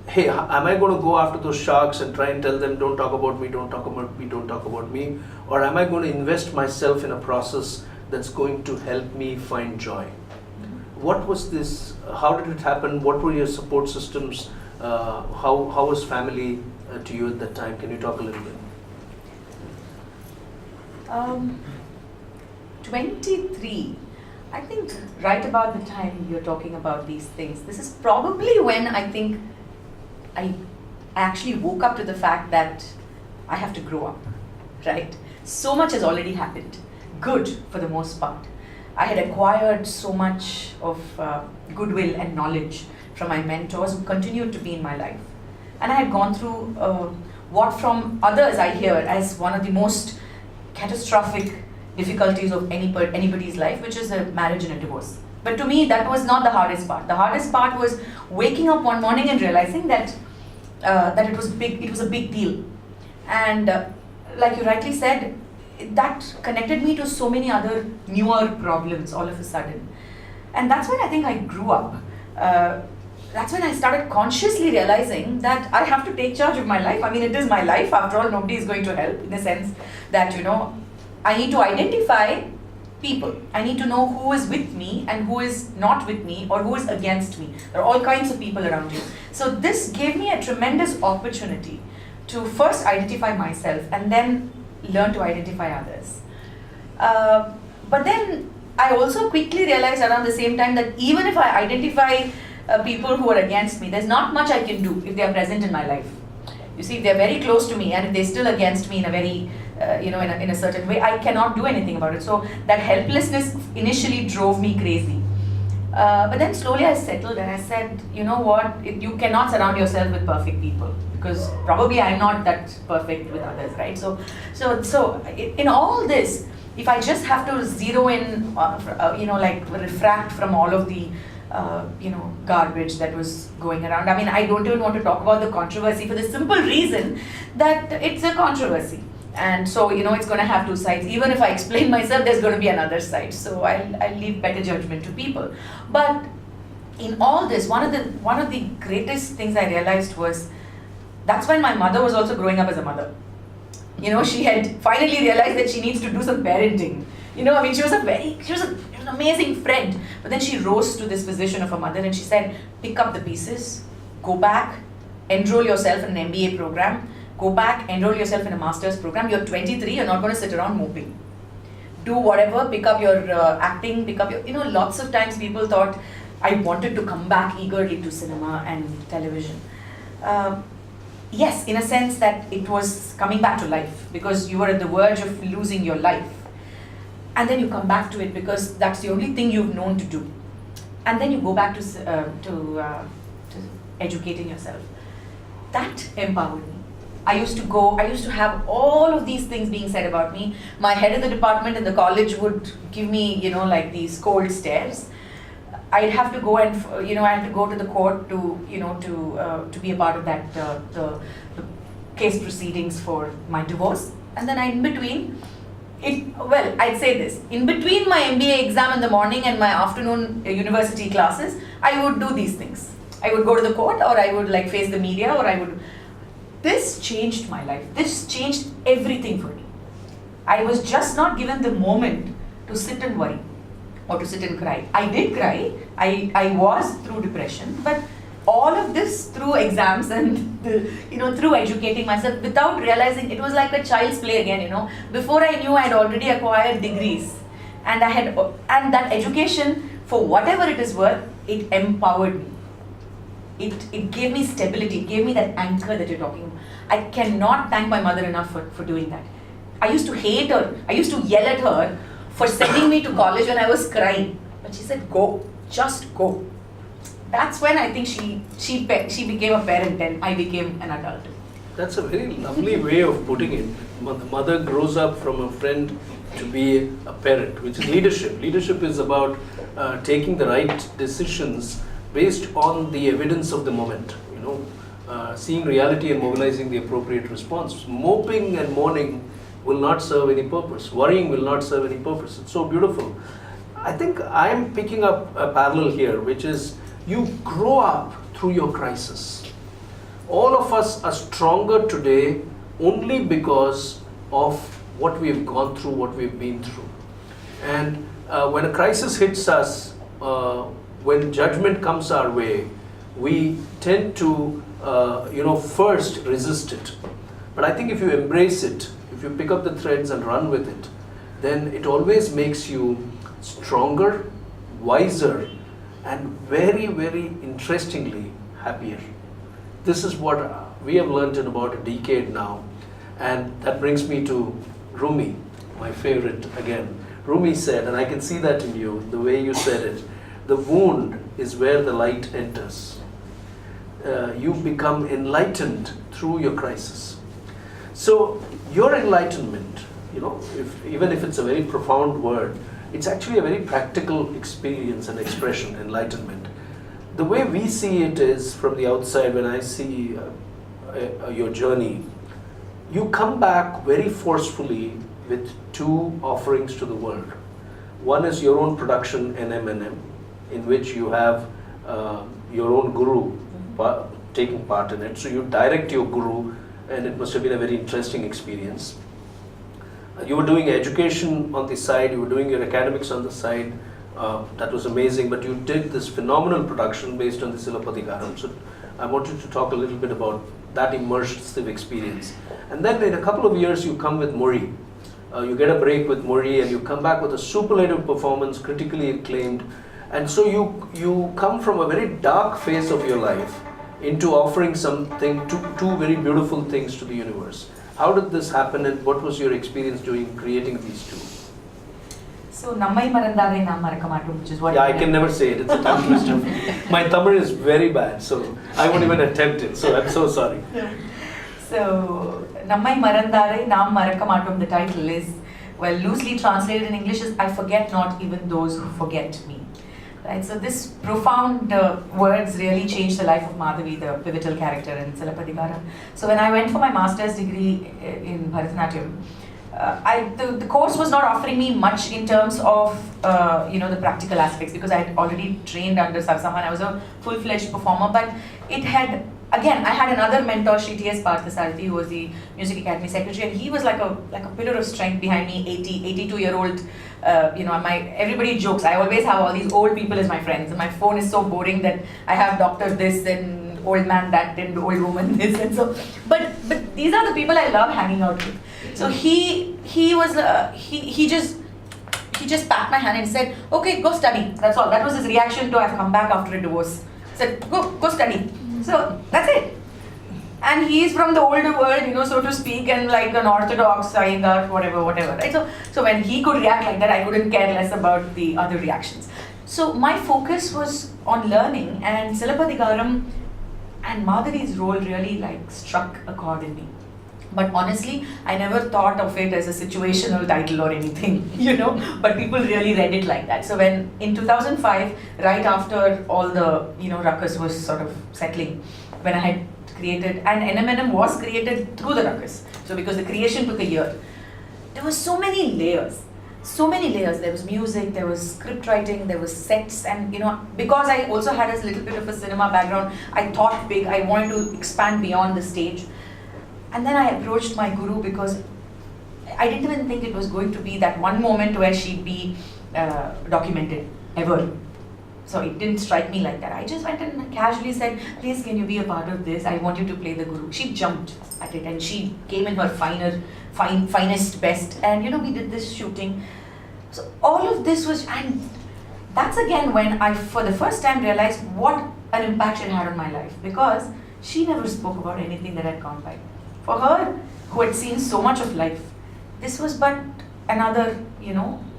Hey, am I going to go after those sharks and try and tell them, don't talk about me, don't talk about me, don't talk about me? Or am I going to invest myself in a process that's going to help me find joy? What was this? How did it happen? What were your support systems? How was family to you at that time? Can you talk a little bit? 23. I think right about the time you're talking about these things, this is probably when I think I actually woke up to the fact that I have to grow up, right? So much has already happened, good for the most part. I had acquired so much of goodwill and knowledge from my mentors who continued to be in my life. And I had gone through what from others I hear as one of the most catastrophic difficulties of anybody's life, which is a marriage and a divorce. But to me, that was not the hardest part. The hardest part was waking up one morning and realizing that it was big. It was a big deal, and like you rightly said, that connected me to so many other newer problems all of a sudden. And that's when I think I grew up. That's when I started consciously realizing that I have to take charge of my life. I mean, it is my life. After all, nobody is going to help, in the sense that, I need to identify people. I need to know who is with me and who is not with me or who is against me. There are all kinds of people around you. So this gave me a tremendous opportunity to first identify myself and then learn to identify others. But then I also quickly realized around the same time that even if I identify people who are against me, there's not much I can do if they are present in my life. You see, if they're very close to me and if they're still against me in a very in a certain way, I cannot do anything about it. So that helplessness initially drove me crazy. But then slowly I settled and I said, you know what, you cannot surround yourself with perfect people, because probably I'm not that perfect with others, right? So in all this, if I just have to zero in, refract from all of the garbage that was going around. I mean, I don't even want to talk about the controversy for the simple reason that it's a controversy. And so, it's going to have two sides. Even if I explain myself, there's going to be another side. So I'll leave better judgment to people. But in all this, one of the greatest things I realized was, that's when my mother was also growing up as a mother. She had finally realized that she needs to do some parenting. She was an amazing friend. But then she rose to this position of a mother and she said, pick up the pieces, go back, enroll yourself in an MBA program, Go back, enroll yourself in a master's program. You're 23, you're not going to sit around moping. Do whatever, pick up your acting, pick up your, lots of times people thought I wanted to come back eagerly to cinema and television. Yes, in a sense that it was coming back to life because you were at the verge of losing your life. And then you come back to it because that's the only thing you've known to do. And then you go back to educating yourself. That empowered me. I used to have all of these things being said about me. My head of the department in the college would give me, like these cold stares. I'd have to go and, I had to go to the court to be a part of that, the case proceedings for my divorce. And then in between, I'd say this, in between my MBA exam in the morning and my afternoon university classes, I would do these things. I would go to the court, or I would face the media, or this changed my life. This changed everything for me. I was just not given the moment to sit and worry or to sit and cry. I did cry. I was through depression, but all of this through exams and through educating myself without realizing, it was like a child's play again. Before I knew, I had already acquired degrees, and and that education, for whatever it is worth, it empowered me. It gave me stability, it gave me that anchor that you're talking about. I cannot thank my mother enough for doing that. I used to hate her. I used to yell at her for sending me to college when I was crying. But she said, go, just go. That's when I think she became a parent and I became an adult. That's a very lovely way of putting it. The mother grows up from a friend to be a parent, which is leadership. Leadership is about taking the right decisions based on the evidence of the moment, seeing reality and mobilizing the appropriate response. Moping and mourning will not serve any purpose. Worrying will not serve any purpose. It's so beautiful. I think I'm picking up a parallel here, which is you grow up through your crisis. All of us are stronger today only because of what we've gone through, what we've been through. And when a crisis hits us, when judgment comes our way, we tend to, first resist it. But I think if you embrace it, if you pick up the threads and run with it, then it always makes you stronger, wiser, and very, very interestingly happier. This is what we have learned in about a decade now. And that brings me to Rumi, my favorite again. Rumi said, and I can see that in you, the way you said it, the wound is where the light enters. You become enlightened through your crisis. So your enlightenment, even if it's a very profound word, it's actually a very practical experience and expression, enlightenment. The way we see it is from the outside, when I see your journey, you come back very forcefully with two offerings to the world. One is your own production, NMNM, in which you have your own guru taking part in it. So you direct your guru, and it must have been a very interesting experience. You were doing education on the side, you were doing your academics on the side. That was amazing, but you did this phenomenal production based on the Silappatikaram. So I wanted to talk a little bit about that immersive experience. And then in a couple of years, you come with Mori. You get a break with Mori, and you come back with a superlative performance, critically acclaimed. And so you come from a very dark phase of your life into offering something, two very beautiful things to the universe. How did this happen, and what was your experience doing creating these two? So, Nammai Marandare Nam Marakamatum, which is what... Yeah, I can never say it. It's a tongue twister. My Tamil is very bad, so I won't even attempt it. So I'm so sorry. So, Nammai Marandare Nam Marakamatum, the title is, well, loosely translated in English is, I forget not even those who forget me. Right, so this profound words really changed the life of Madhavi, the pivotal character in Silappatikaram. So when I went for my master's degree in Bharatanatyam, the course was not offering me much in terms of the practical aspects, because I had already trained under Sarsaman. I was a full-fledged performer, but it had, again, I had another mentor, Shri T.S. Parthasarathy, who was the Music Academy Secretary, and he was like a pillar of strength behind me, 82-year-old. Everybody jokes, I always have all these old people as my friends, and my phone is so boring that I have Dr. this and old man that and old woman this and so. But these are the people I love hanging out with. So he just packed my hand and said, okay, go study. That's all. That was his reaction to I've come back after a divorce. He said, go study. So that's it. And he's from the older world, so to speak, and like an orthodox, Iyengar, whatever, right? So when he could react like that, I couldn't care less about the other reactions. So my focus was on learning, and Silappatikaram and Madhavi's role really like struck a chord in me. But honestly, I never thought of it as a situational title or anything, but people really read it like that. So when in 2005, right after all the, ruckus was sort of settling, when I had created, and NMNM was created through the ruckus. So because the creation took a year, there were so many layers. There was music, there was script writing, there was sets, and because I also had a little bit of a cinema background, I thought big, I wanted to expand beyond the stage. And then I approached my guru because I didn't even think it was going to be that one moment where she'd be documented, ever. So it didn't strike me like that. I just went and casually said, please can you be a part of this? I want you to play the guru. She jumped at it and she came in her finest best. And we did this shooting. So all of this was, and that's again when I for the first time realized what an impact it had on my life, because she never spoke about anything that had gone by. For her, who had seen so much of life, this was but another,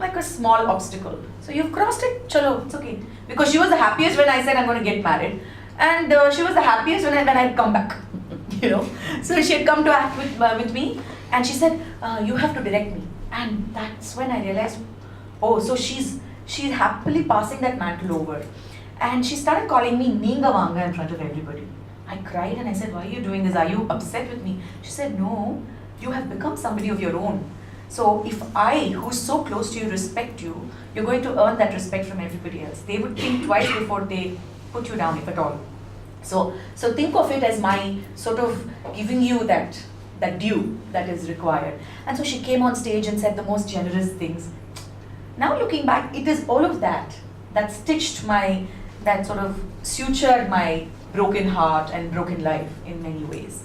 like a small obstacle. So you've crossed it, chalo, it's okay. Because she was the happiest when I said I'm going to get married, and she was the happiest when I'd come back, So she had come to act with me, and she said, you have to direct me. And that's when I realized, oh, so she's happily passing that mantle over. And she started calling me Neenga Vanga in front of everybody. I cried and I said, why are you doing this? Are you upset with me? She said, no, you have become somebody of your own. So if I, who's so close to you, respect you, you're going to earn that respect from everybody else. They would think twice before they put you down, if at all. So think of it as my sort of giving you that due that is required. And so she came on stage and said the most generous things. Now looking back, it is all of that stitched that sort of sutured my broken heart and broken life in many ways.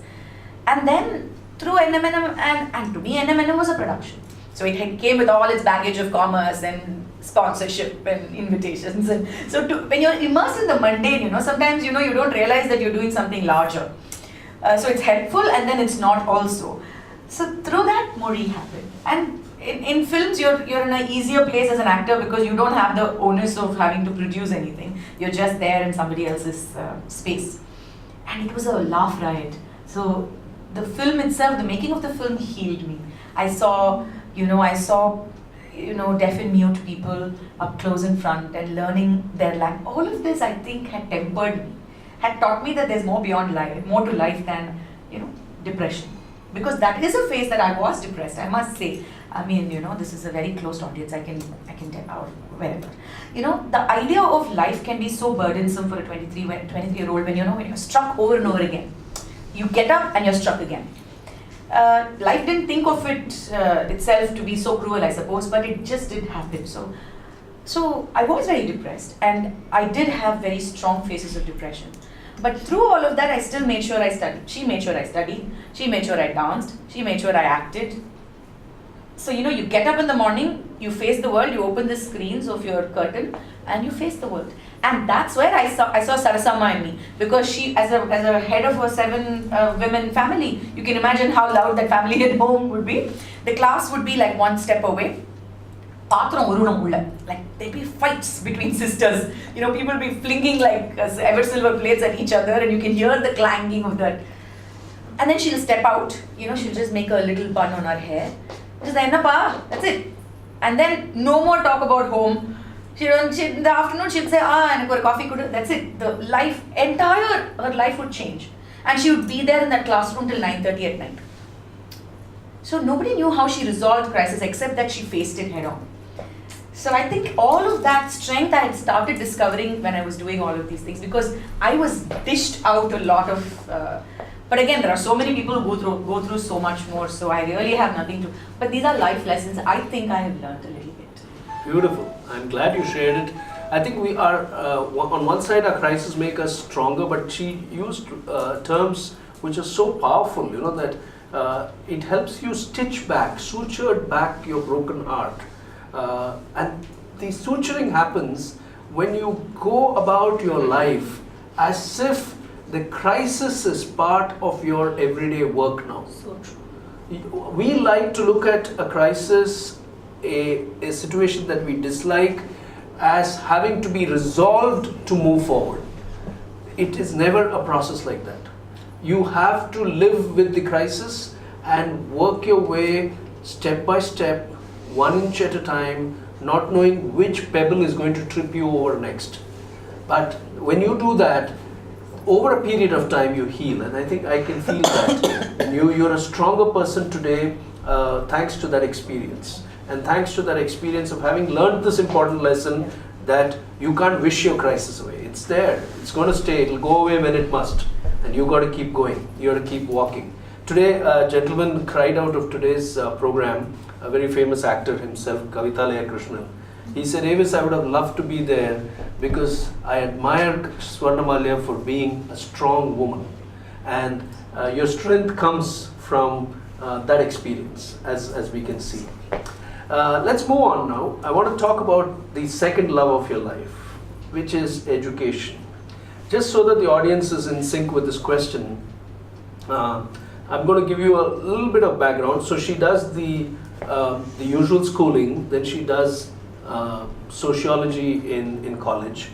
And then through NMNM, and to me NMNM was a production. So it came with all its baggage of commerce and sponsorship and invitations. And so when you're immersed in the mundane, sometimes you don't realize that you're doing something larger. So it's helpful and then it's not also. So through that, Mori happened. And in films, you're in an easier place as an actor because you don't have the onus of having to produce anything. You're just there in somebody else's space. And it was a laugh riot. So the film itself, the making of the film healed me. I saw deaf and mute people up close in front and learning their language. All of this, I think, had tempered me, had taught me that there's more beyond life, more to life than, depression. Because that is a phase that I was depressed, I must say. I mean, this is a very closed audience, I can tell, or wherever. The idea of life can be so burdensome for a 23-year-old when you're struck over and over again. You get up and you're struck again. Life didn't think of it itself to be so cruel, I suppose, but it just did happen. So I was very depressed, and I did have very strong phases of depression. But through all of that, I still made sure I studied. She made sure I studied. She made sure I danced. She made sure I acted. So, you get up in the morning, you face the world, you open the screens of your curtain, and you face the world. And that's where I saw Sarasama in me. Because she, as a head of a 7-women family, you can imagine how loud that family at home would be. The class would be like one step away. Like there'd be fights between sisters. People would be flinging like ever silver plates at each other, and you can hear the clanging of that. And then she'll step out, she'll just make a little bun on her hair. Just that's it. And then no more talk about home. In the afternoon she'll say, and a coffee kudu. That's it. Her life would change. And she would be there in that classroom till 9:30 at night. So nobody knew how she resolved crisis except that she faced it head on. So I think all of that strength I had started discovering when I was doing all of these things, because I was dished out a lot of, but again, there are so many people who go through so much more, so I really have nothing to, but these are life lessons I think I have learned a little bit. Beautiful. I'm glad you shared it. I think we are, on one side our crises make us stronger, but she used terms which are so powerful, that it helps you stitch back, sutured back your broken heart. And the suturing happens when you go about your life as if the crisis is part of your everyday work now. So true. We like to look at a crisis, a situation that we dislike, as having to be resolved to move forward. It is never a process like that. You have to live with the crisis and work your way step by step, 1 inch at a time, not knowing which pebble is going to trip you over next. But when you do that, over a period of time you heal, and I think I can feel that. And you're a stronger person today thanks to that experience. And thanks to that experience of having learned this important lesson that you can't wish your crisis away. It's there, it's going to stay, it'll go away when it must. And you got to keep going, you got to keep walking. Today, a gentleman cried out of today's program, a very famous actor himself, Kavitalaya Krishnan. He said, Avis, I would have loved to be there because I admire Swarnamalya for being a strong woman. And your strength comes from that experience, as we can see. Let's move on now. I want to talk about the second love of your life, which is education. Just so that the audience is in sync with this question, I'm going to give you a little bit of background. So she does the usual schooling, then she does sociology in college.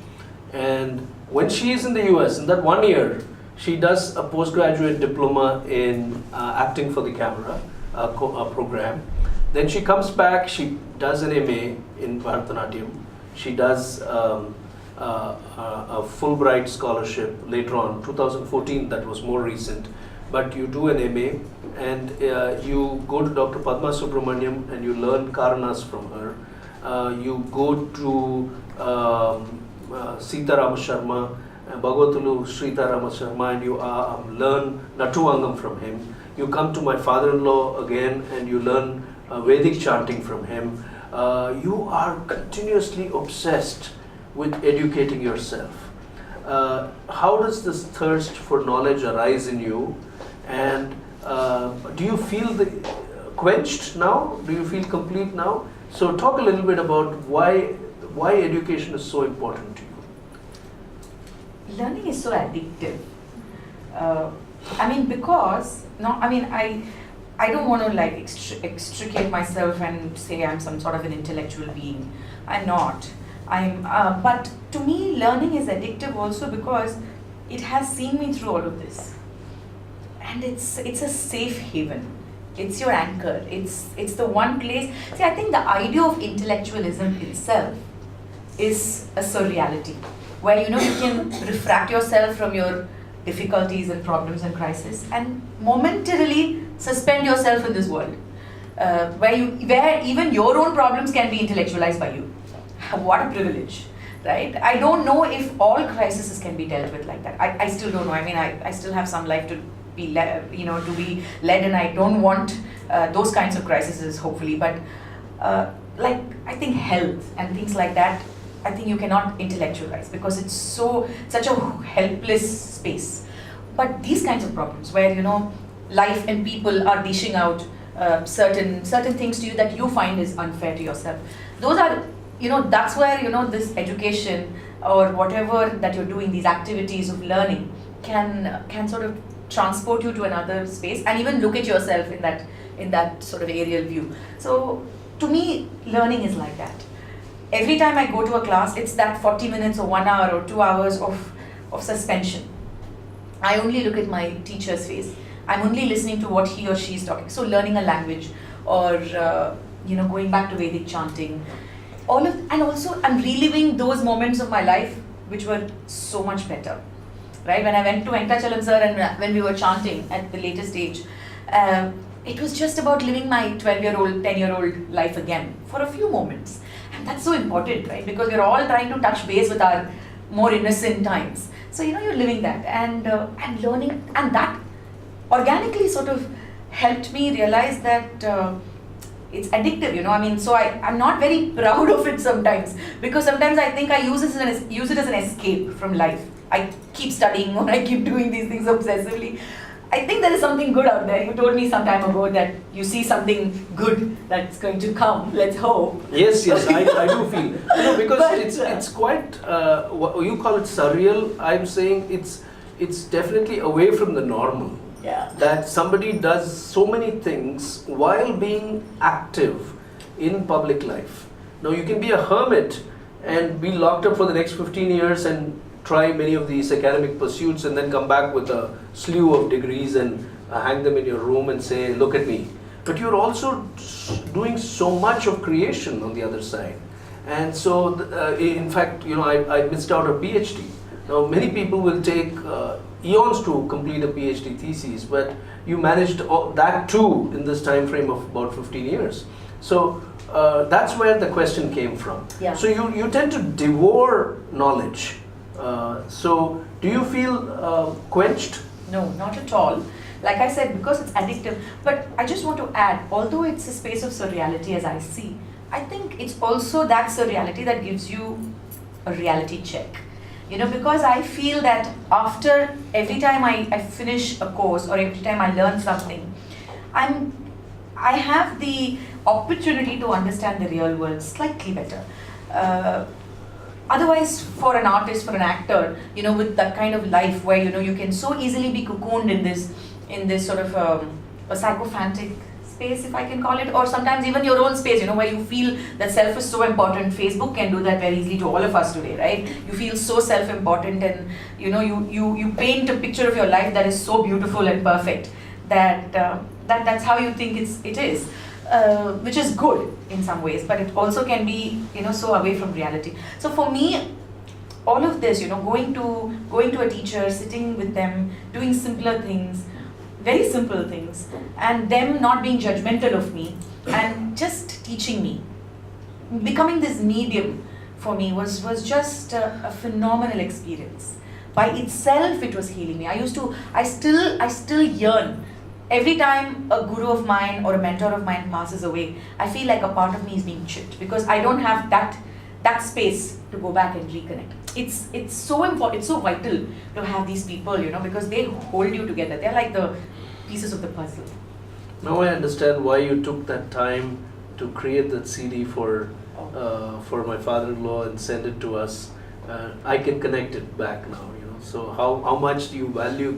And when she is in the US, in that 1 year, she does a postgraduate diploma in acting for the camera, a program. Then she comes back, she does an MA in Bharatanatyam. She does a Fulbright scholarship later on, 2014, that was more recent. But you do an MA and you go to Dr. Padma Subramaniam and you learn Karanas from her. You go to Sita Rama Sharma, Bhagavatulu Srita Rama Sharma, and you learn Natuvangam from him. You come to my father-in-law again and you learn Vedic chanting from him. You are continuously obsessed with educating yourself. How does this thirst for knowledge arise in you? And do you feel quenched now? Do you feel complete now? So talk a little bit about why education is so important to you. Learning is so addictive. I mean, because I don't want to like extricate myself and say I'm some sort of an intellectual being. I'm not. But to me, learning is addictive also because it has seen me through all of this, and it's a safe haven. It's your anchor. It's the one place. See, I think the idea of intellectualism itself is a surreality, where you can refract yourself from your difficulties and problems and crisis, and momentarily suspend yourself in this world, where even your own problems can be intellectualized by you. What a privilege, right? I don't know if all crises can be dealt with like that. I still don't know. I mean, I still have some life to be led, and I don't want those kinds of crises, hopefully. But I think health and things like that, I think you cannot intellectualize because it's such a helpless space. But these kinds of problems where life and people are dishing out certain things to you that you find is unfair to yourself, those are that's where this education or whatever that you're doing, these activities of learning can sort of transport you to another space and even look at yourself in that sort of aerial view. So to me, learning is like that. Every time I go to a class, it's that 40 minutes or 1 hour or 2 hours of suspension. I only look at my teacher's face. I'm only listening to what he or she is talking. So learning a language or going back to Vedic chanting, and also I'm reliving those moments of my life which were so much better. Right, when I went to Venkachalam sir and when we were chanting at the later stage, it was just about living my 12-year-old, 10-year-old life again for a few moments. And that's so important, right? Because we're all trying to touch base with our more innocent times. So, you're living that and learning, and that organically sort of helped me realize that, it's addictive, I mean, so I'm not very proud of it sometimes, because sometimes I think I use it as an escape from life. I keep studying or I keep doing these things obsessively. I think there is something good out there. You told me some time ago that you see something good that's going to come. Let's hope. Yes, I do feel. Because but, it's quite, what you call it surreal. I'm saying it's definitely away from the normal. Yeah. That somebody does so many things while being active in public life. Now you can be a hermit and be locked up for the next 15 years and try many of these academic pursuits and then come back with a slew of degrees and hang them in your room and say, look at me. But you're also doing so much of creation on the other side. And so, in fact, I missed out a PhD. Now, many people will take eons to complete a PhD thesis, but you managed that too in this time frame of about 15 years. So, that's where the question came from. Yeah. So, you tend to devour knowledge. So, do you feel quenched? No, not at all. Like I said, because it's addictive. But I just want to add, although it's a space of surreality as I see, I think it's also that surreality that gives you a reality check. Because I feel that after every time I finish a course or every time I learn something, I have the opportunity to understand the real world slightly better. Otherwise, for an artist, for an actor, with that kind of life where you can so easily be cocooned in this sort of a psychophantic space, if I can call it, or sometimes even your own space, where you feel that self is so important. Facebook can do that very easily to all of us today, right? You feel so self-important, and you paint a picture of your life that is so beautiful and perfect that that's how you think it is. Which is good in some ways, but it also can be, so away from reality. So for me, all of this, going to a teacher, sitting with them, doing simpler things, very simple things, and them not being judgmental of me and just teaching me, becoming this medium for me was just a phenomenal experience. By itself, it was healing me. I still yearn. Every time a guru of mine or a mentor of mine passes away, I feel like a part of me is being chipped because I don't have that space to go back and reconnect. It's so important, it's so vital to have these people, because they hold you together. They're like the pieces of the puzzle. Now I understand why you took that time to create that CD for my father-in-law and send it to us. I can connect it back now, So how much do you value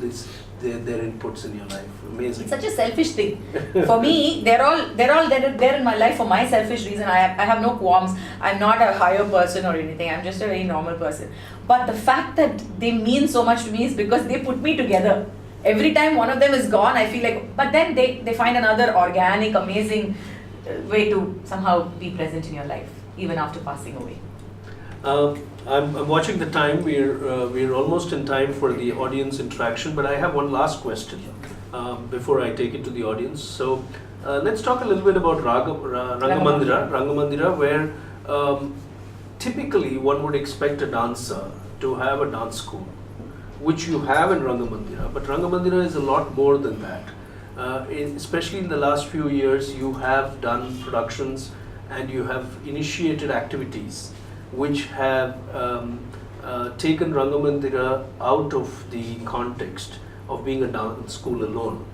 their inputs in your life? Amazing. It's such a selfish thing. For me, they're all there in my life for my selfish reason. I have no qualms. I'm not a higher person or anything. I'm just a very normal person. But the fact that they mean so much to me is because they put me together. Every time one of them is gone, I feel like, but then they find another organic, amazing way to somehow be present in your life, even after passing away. I'm watching the time. We're almost in time for the audience interaction, but I have one last question before I take it to the audience. So let's talk a little bit about Rangamandira, where typically one would expect a dancer to have a dance school, which you have in Rangamandira, but Rangamandira is a lot more than that. Especially in the last few years, you have done productions and you have initiated activities which have taken Rangamandira out of the context of being a dance school alone.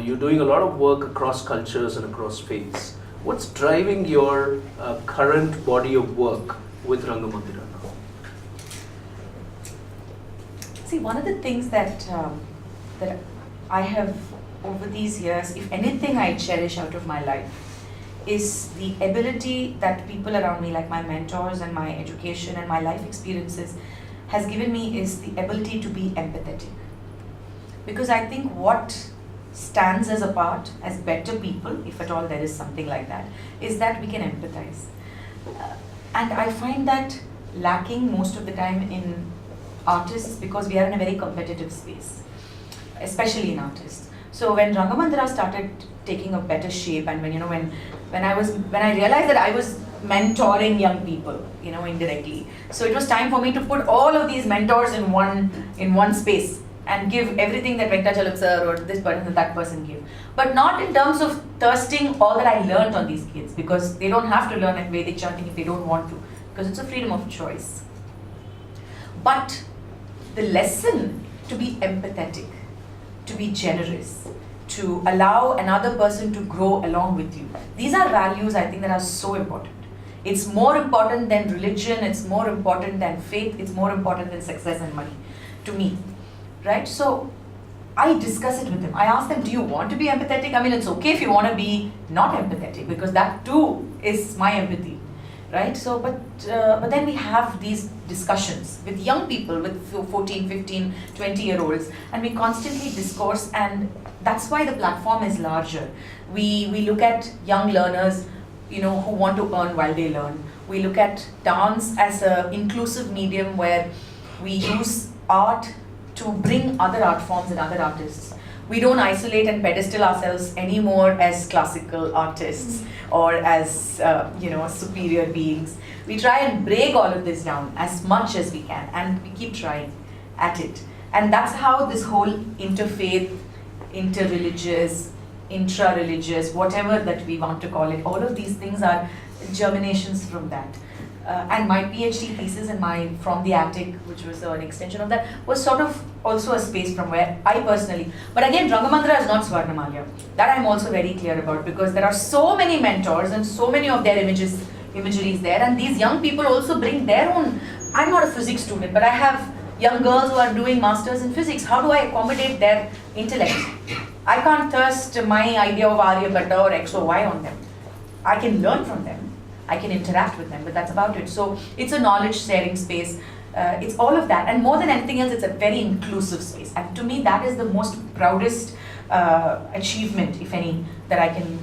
You're doing a lot of work across cultures and across faiths. What's driving your current body of work with Rangamandira now? See, one of the things that I have over these years, if anything I cherish out of my life, is the ability that people around me, like my mentors and my education and my life experiences, has given me is the ability to be empathetic. Because I think what stands us apart as better people, if at all there is something like that, is that we can empathize. And I find that lacking most of the time in artists because we are in a very competitive space, especially in artists. So when Rangamandira started taking a better shape, and when I realized that I was mentoring young people, indirectly. So it was time for me to put all of these mentors in one space and give everything that Venkatachalam sir or this person and that person give. But not in terms of thirsting all that I learned on these kids, because they don't have to learn at Vedic chanting if they don't want to, because it's a freedom of choice. But the lesson to be empathetic, to be generous, to allow another person to grow along with you, these are values I think that are so important. It's more important than religion, it's more important than faith, it's more important than success and money, to me, right? So I discuss it with them. I ask them, do you want to be empathetic? I mean, it's okay if you want to be not empathetic, because that too is my empathy, right? So, but then we have these discussions with young people, with 14, 15, 20-year-olds, and we constantly discourse, and that's why the platform is larger. We look at young learners, you know, who want to earn while they learn. We look at dance as an inclusive medium where we use art to bring other art forms and other artists. We don't isolate and pedestal ourselves anymore as classical artists or as superior beings. We try and break all of this down as much as we can, and we keep trying at it. And that's how this whole interfaith, interreligious, intra-religious, whatever that we want to call it, all of these things are germinations from that. And my PhD thesis and from the attic, which was an extension of that, was sort of also a space from where I personally, but again, Rangamandra is not Swarnamalya. That I'm also very clear about, because there are so many mentors and so many of their imagery is there, and these young people also bring their own. I'm not a physics student, but I have young girls who are doing masters in physics. How do I accommodate their intellect? I can't thrust my idea of Aryabhatta or X or Y on them. I can learn from them. I can interact with them, but that's about it. So it's a knowledge sharing space. It's all of that. And more than anything else, it's a very inclusive space. And to me, that is the most proudest achievement, if any, that I can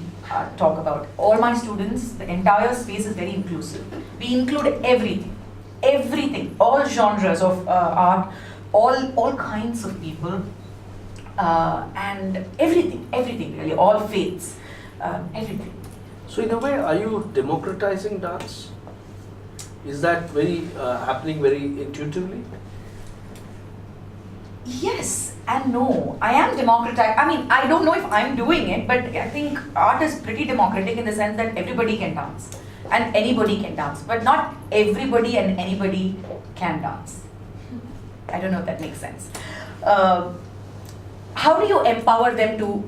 talk about. All my students, the entire space is very inclusive. We include everything, all genres of art, all kinds of people, and everything really, all faiths, everything. So in a way, are you democratizing dance? Is that happening very intuitively? Yes and no. I am democratizing. I mean, I don't know if I'm doing it, but I think art is pretty democratic in the sense that everybody can dance and anybody can dance, but not everybody and anybody can dance. I don't know if that makes sense. How do you empower them to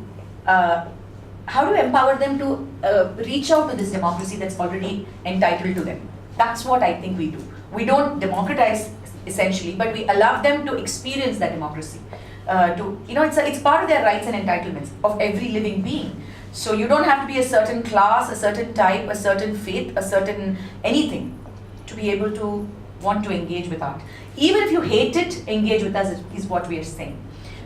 reach out to this democracy that's already entitled to them? That's what I think we do. We don't democratize essentially, but we allow them to experience that democracy. It's part of their rights and entitlements of every living being. So you don't have to be a certain class, a certain type, a certain faith, a certain anything to be able to want to engage with art. Even if you hate it, engage with us is what we are saying.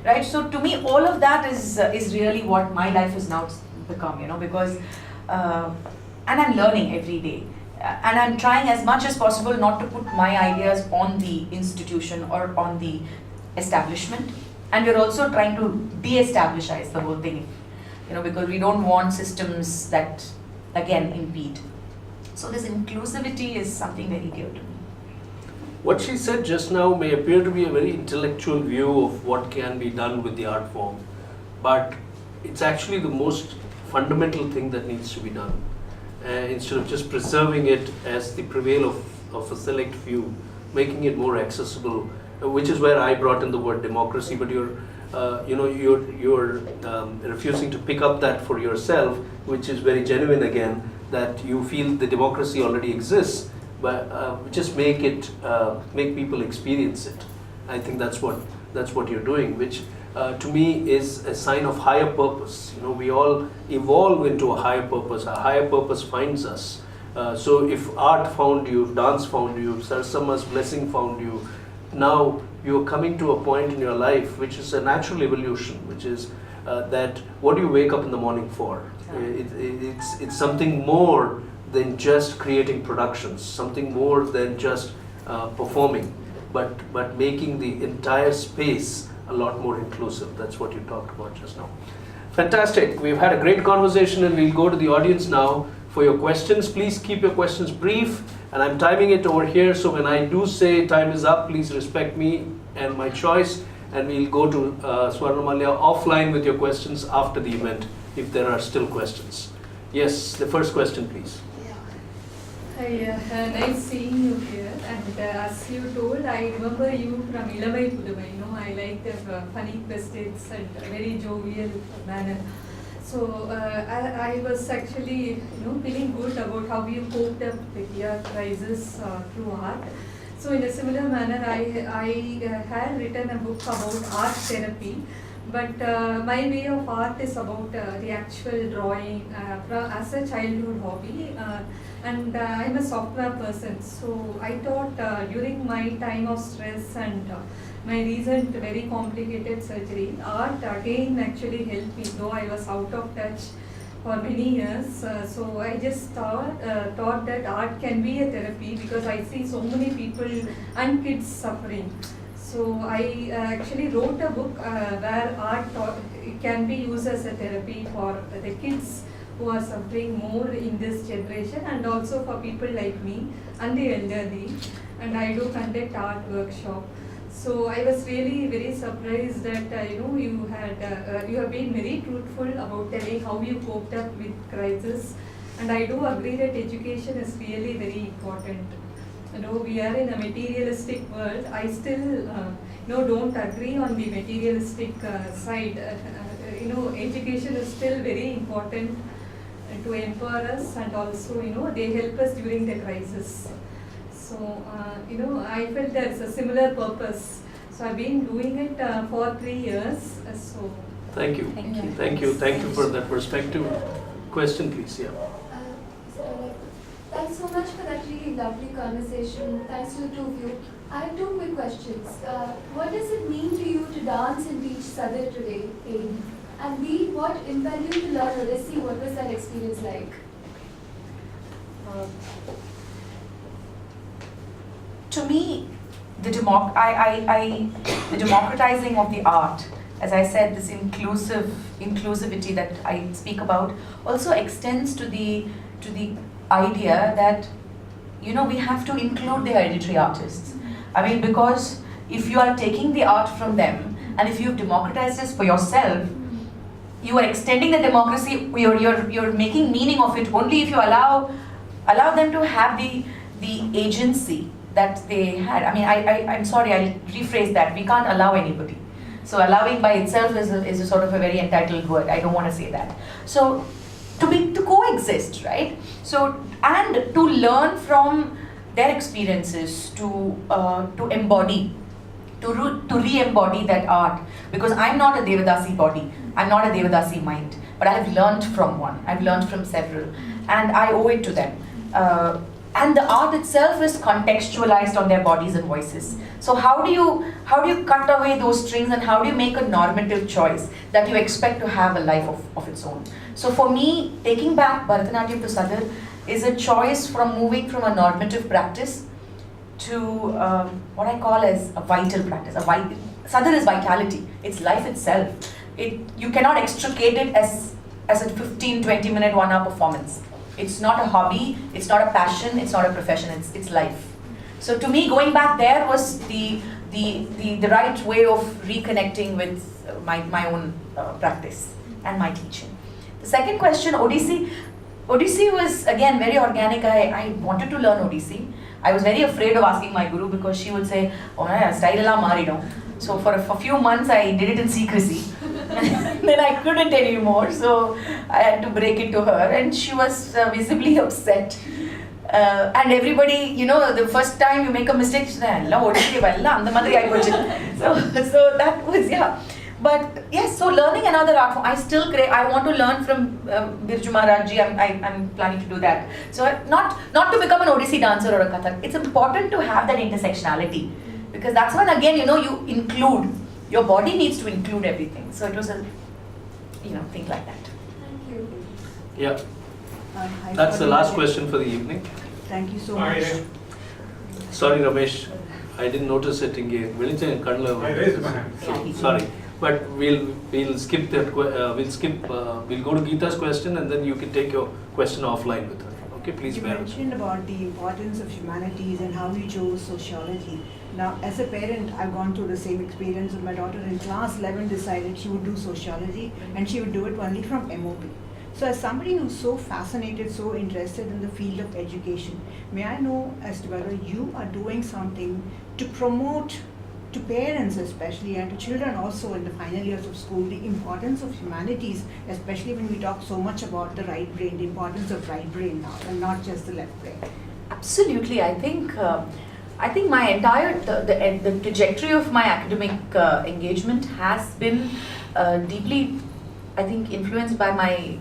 Right? So to me, all of that is really what my life has now become, because, and I'm learning every day. And I'm trying as much as possible not to put my ideas on the institution or on the establishment. And we're also trying to de-establish the whole thing, because we don't want systems that, again, impede. So this inclusivity is something very dear to me. What she said just now may appear to be a very intellectual view of what can be done with the art form, but it's actually the most fundamental thing that needs to be done. Instead of just preserving it as the prevail of a select few, making it more accessible, which is where I brought in the word democracy, but you're refusing to pick up that for yourself, which is very genuine again, that you feel the democracy already exists, but just make people experience it. I think that's what you're doing, which to me is a sign of higher purpose. We all evolve into a higher purpose. A higher purpose finds us. So if art found you, if dance found you, if Sarasama's blessing found you, now you're coming to a point in your life which is a natural evolution, which is that what do you wake up in the morning for? It's something more than just creating productions, something more than just performing, but making the entire space a lot more inclusive. That's what you talked about just now. Fantastic. We've had a great conversation, and we'll go to the audience now for your questions. Please keep your questions brief, and I'm timing it over here, so when I do say time is up, please respect me and my choice. and we'll go to Swarnamalya offline with your questions after the event, if there are still questions. Yes, the first question, please. Hi, nice seeing you here. And as you told, I remember you from Ilamai Pudumai. I like the funny questions and very jovial manner. So I was actually, feeling good about how you coped up with your crisis through art. So in a similar manner, I had written a book about art therapy. But my way of art is about the actual drawing as a childhood hobby. And I'm a software person, so I thought during my time of stress and my recent very complicated surgery, art again actually helped me, though I was out of touch for many years. So I just thought that art can be a therapy, because I see so many people and kids suffering. So I actually wrote a book where art can be used as a therapy for the kids who are suffering more in this generation, and also for people like me and the elderly. And I do conduct art workshop. So I was really very surprised that you have been very truthful about telling how you coped up with crisis. And I do agree that education is really very important. We are in a materialistic world. I still don't agree on the materialistic side. Education is still very important to empower us, and also they help us during the crisis. So I felt there's a similar purpose. So I've been doing it for 3 years. So Thank you. Thank you. Thank you for that perspective. Question, please. Yeah. Thanks so much for that really lovely conversation. Thanks to the two of you. I have two quick questions. What does it mean to you to dance and teach Sadr today, A? And B, what impelled you to learn Odissi? What was that experience like? To me, the democratizing of the art, as I said, this inclusivity that I speak about, also extends to the idea that we have to include the hereditary artists. I mean, because if you are taking the art from them, and if you've democratized this for yourself, you are extending the democracy. You're making meaning of it only if you allow them to have the agency that they had. I mean, I'm sorry, I'll rephrase that. We can't allow anybody. So allowing by itself is a sort of a very entitled word. I don't want to say that. So to coexist, right? So, and to learn from their experiences, to embody, to re-embody that art. Because I'm not a Devadasi body, I'm not a Devadasi mind, but I have learned from one, I've learned from several, and I owe it to them. And the art itself is contextualized on their bodies and voices. So how do you cut away those strings, and how do you make a normative choice that you expect to have a life of its own? So for me, taking back Bharatanatyam to Sadr is a choice from moving from a normative practice to what I call as a vital practice. Sadr is vitality, it's life itself. You cannot extricate it as a 15-20 minute 1 hour performance. It's not a hobby, it's not a passion, it's not a profession, it's life. So to me, going back there was the right way of reconnecting with my own practice and my teaching. The second question, Odissi was again very organic. I wanted to learn Odissi. I was very afraid of asking my guru, because she would say, "Oh, style ella maridum." So for a few months, I did it in secrecy. Then I couldn't anymore, so I had to break it to her, and she was visibly upset. And everybody, the first time you make a mistake, she said, so that was, yeah. But yes, so learning another art form, I want to learn from Birju Maharaj ji. I'm planning to do that. So not to become an Odissi dancer or a Kathak. It's important to have that intersectionality, because that's when again, you include, your body needs to include everything. So it was a, thing like that. Thank you. Yeah. That's the last question for the evening. Thank you so much. Sorry, Ramesh, I didn't notice it again. I raised my hand. Sorry, but we'll skip that. We'll go to Geeta's question, and then you can take your question offline with her. Okay, please You bear. mentioned about the importance of humanities and how you chose sociology. Now, as a parent, I've gone through the same experience with my daughter. In class 11 decided she would do sociology and she would do it only from MOP. So as somebody who's so fascinated, so interested in the field of education, may I know as to whether you are doing something to promote to parents especially and to children also in the final years of school the importance of humanities, especially when we talk so much about the right brain, the importance of right brain now and not just the left brain? Absolutely. I think my entire the trajectory of my academic engagement has been deeply, I think, influenced by my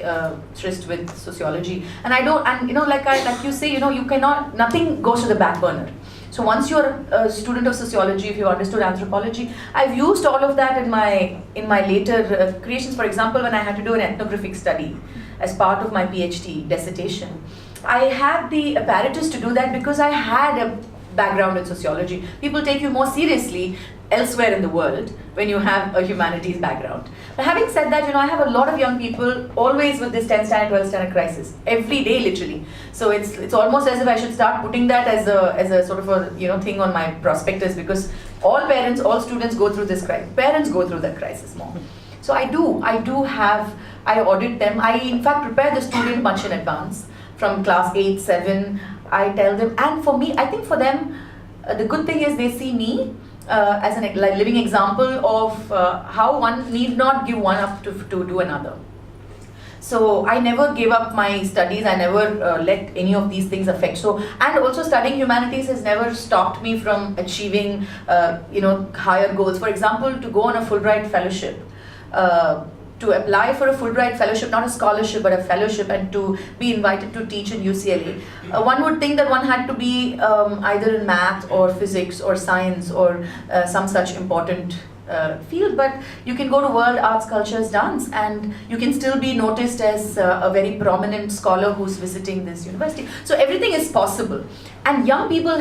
tryst with sociology. And like you say, you cannot, nothing goes to the back burner. So once you're a student of sociology, if you understood anthropology, I've used all of that in my later creations. For example, when I had to do an ethnographic study as part of my PhD dissertation, I had the apparatus to do that because I had a background in sociology. People take you more seriously elsewhere in the world when you have a humanities background. But having said that, I have a lot of young people always with this 10th standard, 12th standard crisis, every day literally. So it's almost as if I should start putting that as a sort of a thing on my prospectus, because all parents, all students go through this crisis. Parents go through that crisis more. So I audit them. I in fact prepare the student much in advance from class 8, 7. I tell them, and for me, I think for them, the good thing is they see me as a living example of how one need not give one up to do another. So I never gave up my studies. I never let any of these things affect. So, and also studying humanities has never stopped me from achieving higher goals. For example, to go on a Fulbright fellowship, to apply for a Fulbright fellowship, not a scholarship but a fellowship, and to be invited to teach in UCLA. One would think that one had to be either in math or physics or science or some such important field, but you can go to World Arts, Cultures, Dance, and you can still be noticed as a very prominent scholar who's visiting this university. So everything is possible. And young people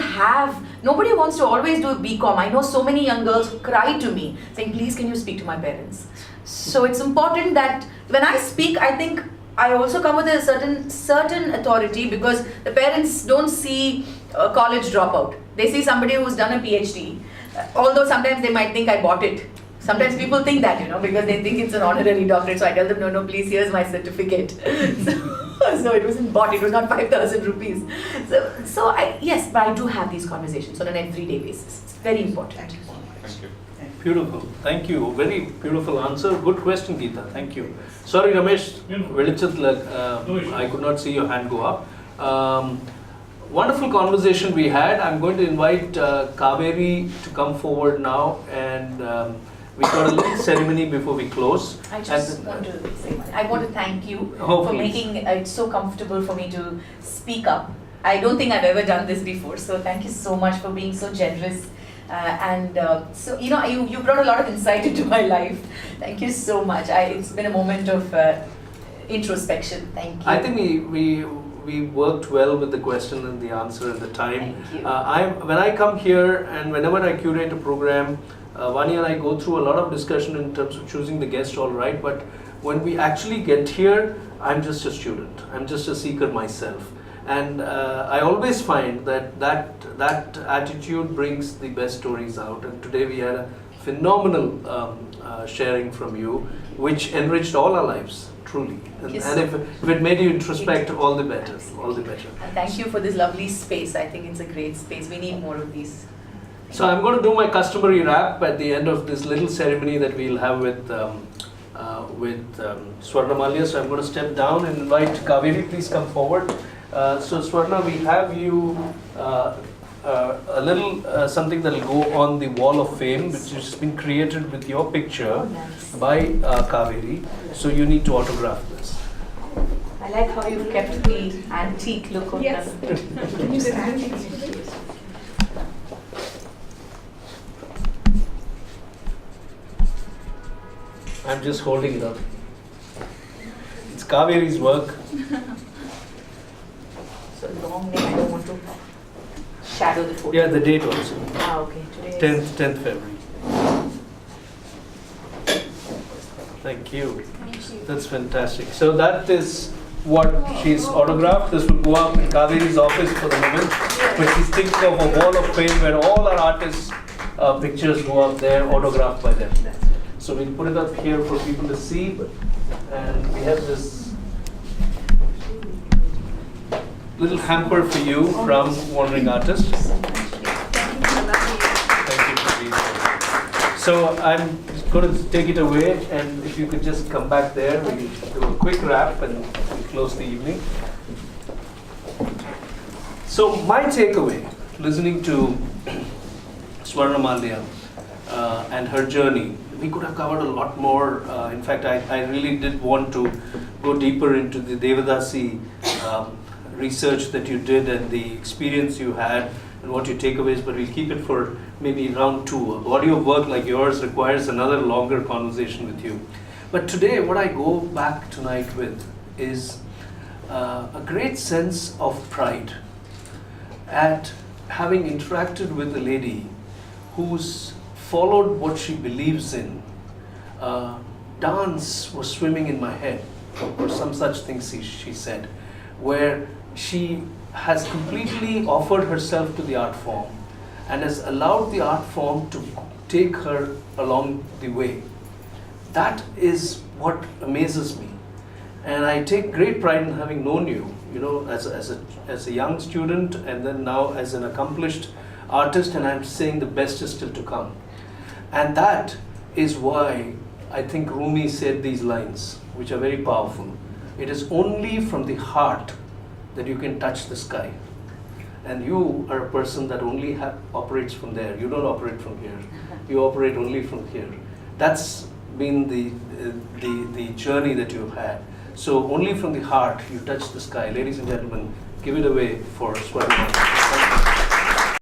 nobody wants to always do a BCom. I know so many young girls who cry to me saying, please can you speak to my parents? So it's important that when I speak, I think I also come with a certain authority, because the parents don't see a college dropout. They see somebody who's done a PhD. Although sometimes they might think I bought it. Sometimes people think that, because they think it's an honorary doctorate. So I tell them, no, please, here's my certificate. So it wasn't bought, it was not 5,000 rupees. Yes, but I do have these conversations on an everyday basis. It's very important. Thank you. Beautiful. Thank you. Very beautiful answer. Good question, Geeta. Thank you. Sorry, Ramesh. I could not see your hand go up. Wonderful conversation we had. I'm going to invite Kaveri to come forward now, and we got a little ceremony before we close. I just want to say one. I want to thank you Oh, for please. making it so comfortable for me to speak up. I don't think I've ever done this before, so thank you so much for being so generous. You brought a lot of insight into my life. Thank you so much. It's been a moment of introspection. Thank you. I think we worked well with the question and the answer and the time. Thank you. When I come here and whenever I curate a program, Vani and I go through a lot of discussion in terms of choosing the guest, all right, but when we actually get here, I'm just a student. I'm just a seeker myself. And I always find that attitude brings the best stories out. And today we had a phenomenal sharing from you, which enriched all our lives, truly. And if it made you introspect, all the better. All the better. And thank you for this lovely space. I think it's a great space. We need more of these. So I'm going to do my customary wrap at the end of this little ceremony that we'll have with Swarnamalya. So I'm going to step down and invite Kaveri, please come forward. So Swarna, we have you a little something that will go on the wall of fame, which has been created with your picture by Kaveri. So you need to autograph this. I like how you've kept the antique look on Yes. I'm just holding it up. It's Kaveri's work. So long name, I don't want to shadow the photo. Yeah, the date also. Okay. Today is 10th February. Thank you. Thank you. That's fantastic. So that is what she's autographed. This will go up in Kaveri's office for the moment. But she's thinking of a wall of fame where all our artists' pictures go up there, autographed by them. So we'll put it up here for people to see. And we have this little hamper for you from Wandering Artist. Thank you for being here. So I'm going to take it away, and if you could just come back there, we'll do a quick wrap and we'll close the evening. So my takeaway, listening to Swarnamalya and her journey, we could have covered a lot more. In fact, I really did want to go deeper into the Devadasi research that you did and the experience you had and what your takeaways, but we'll keep it for maybe round 2. A body of work like yours requires another longer conversation with you. But today, what I go back tonight with is a great sense of pride at having interacted with a lady who's followed what she believes in. Dance was swimming in my head, or some such things she said, where she has completely offered herself to the art form and has allowed the art form to take her along the way. That is what amazes me. And I take great pride in having known you, as a young student and then now as an accomplished artist, and I'm saying the best is still to come. And that is why I think Rumi said these lines, which are very powerful. It is only from the heart that you can touch the sky. And you are a person that only operates from there. You don't operate from here. You operate only from here. That's been the journey that you've had. So only from the heart you touch the sky. Ladies and gentlemen, give it away for Swarnamalya.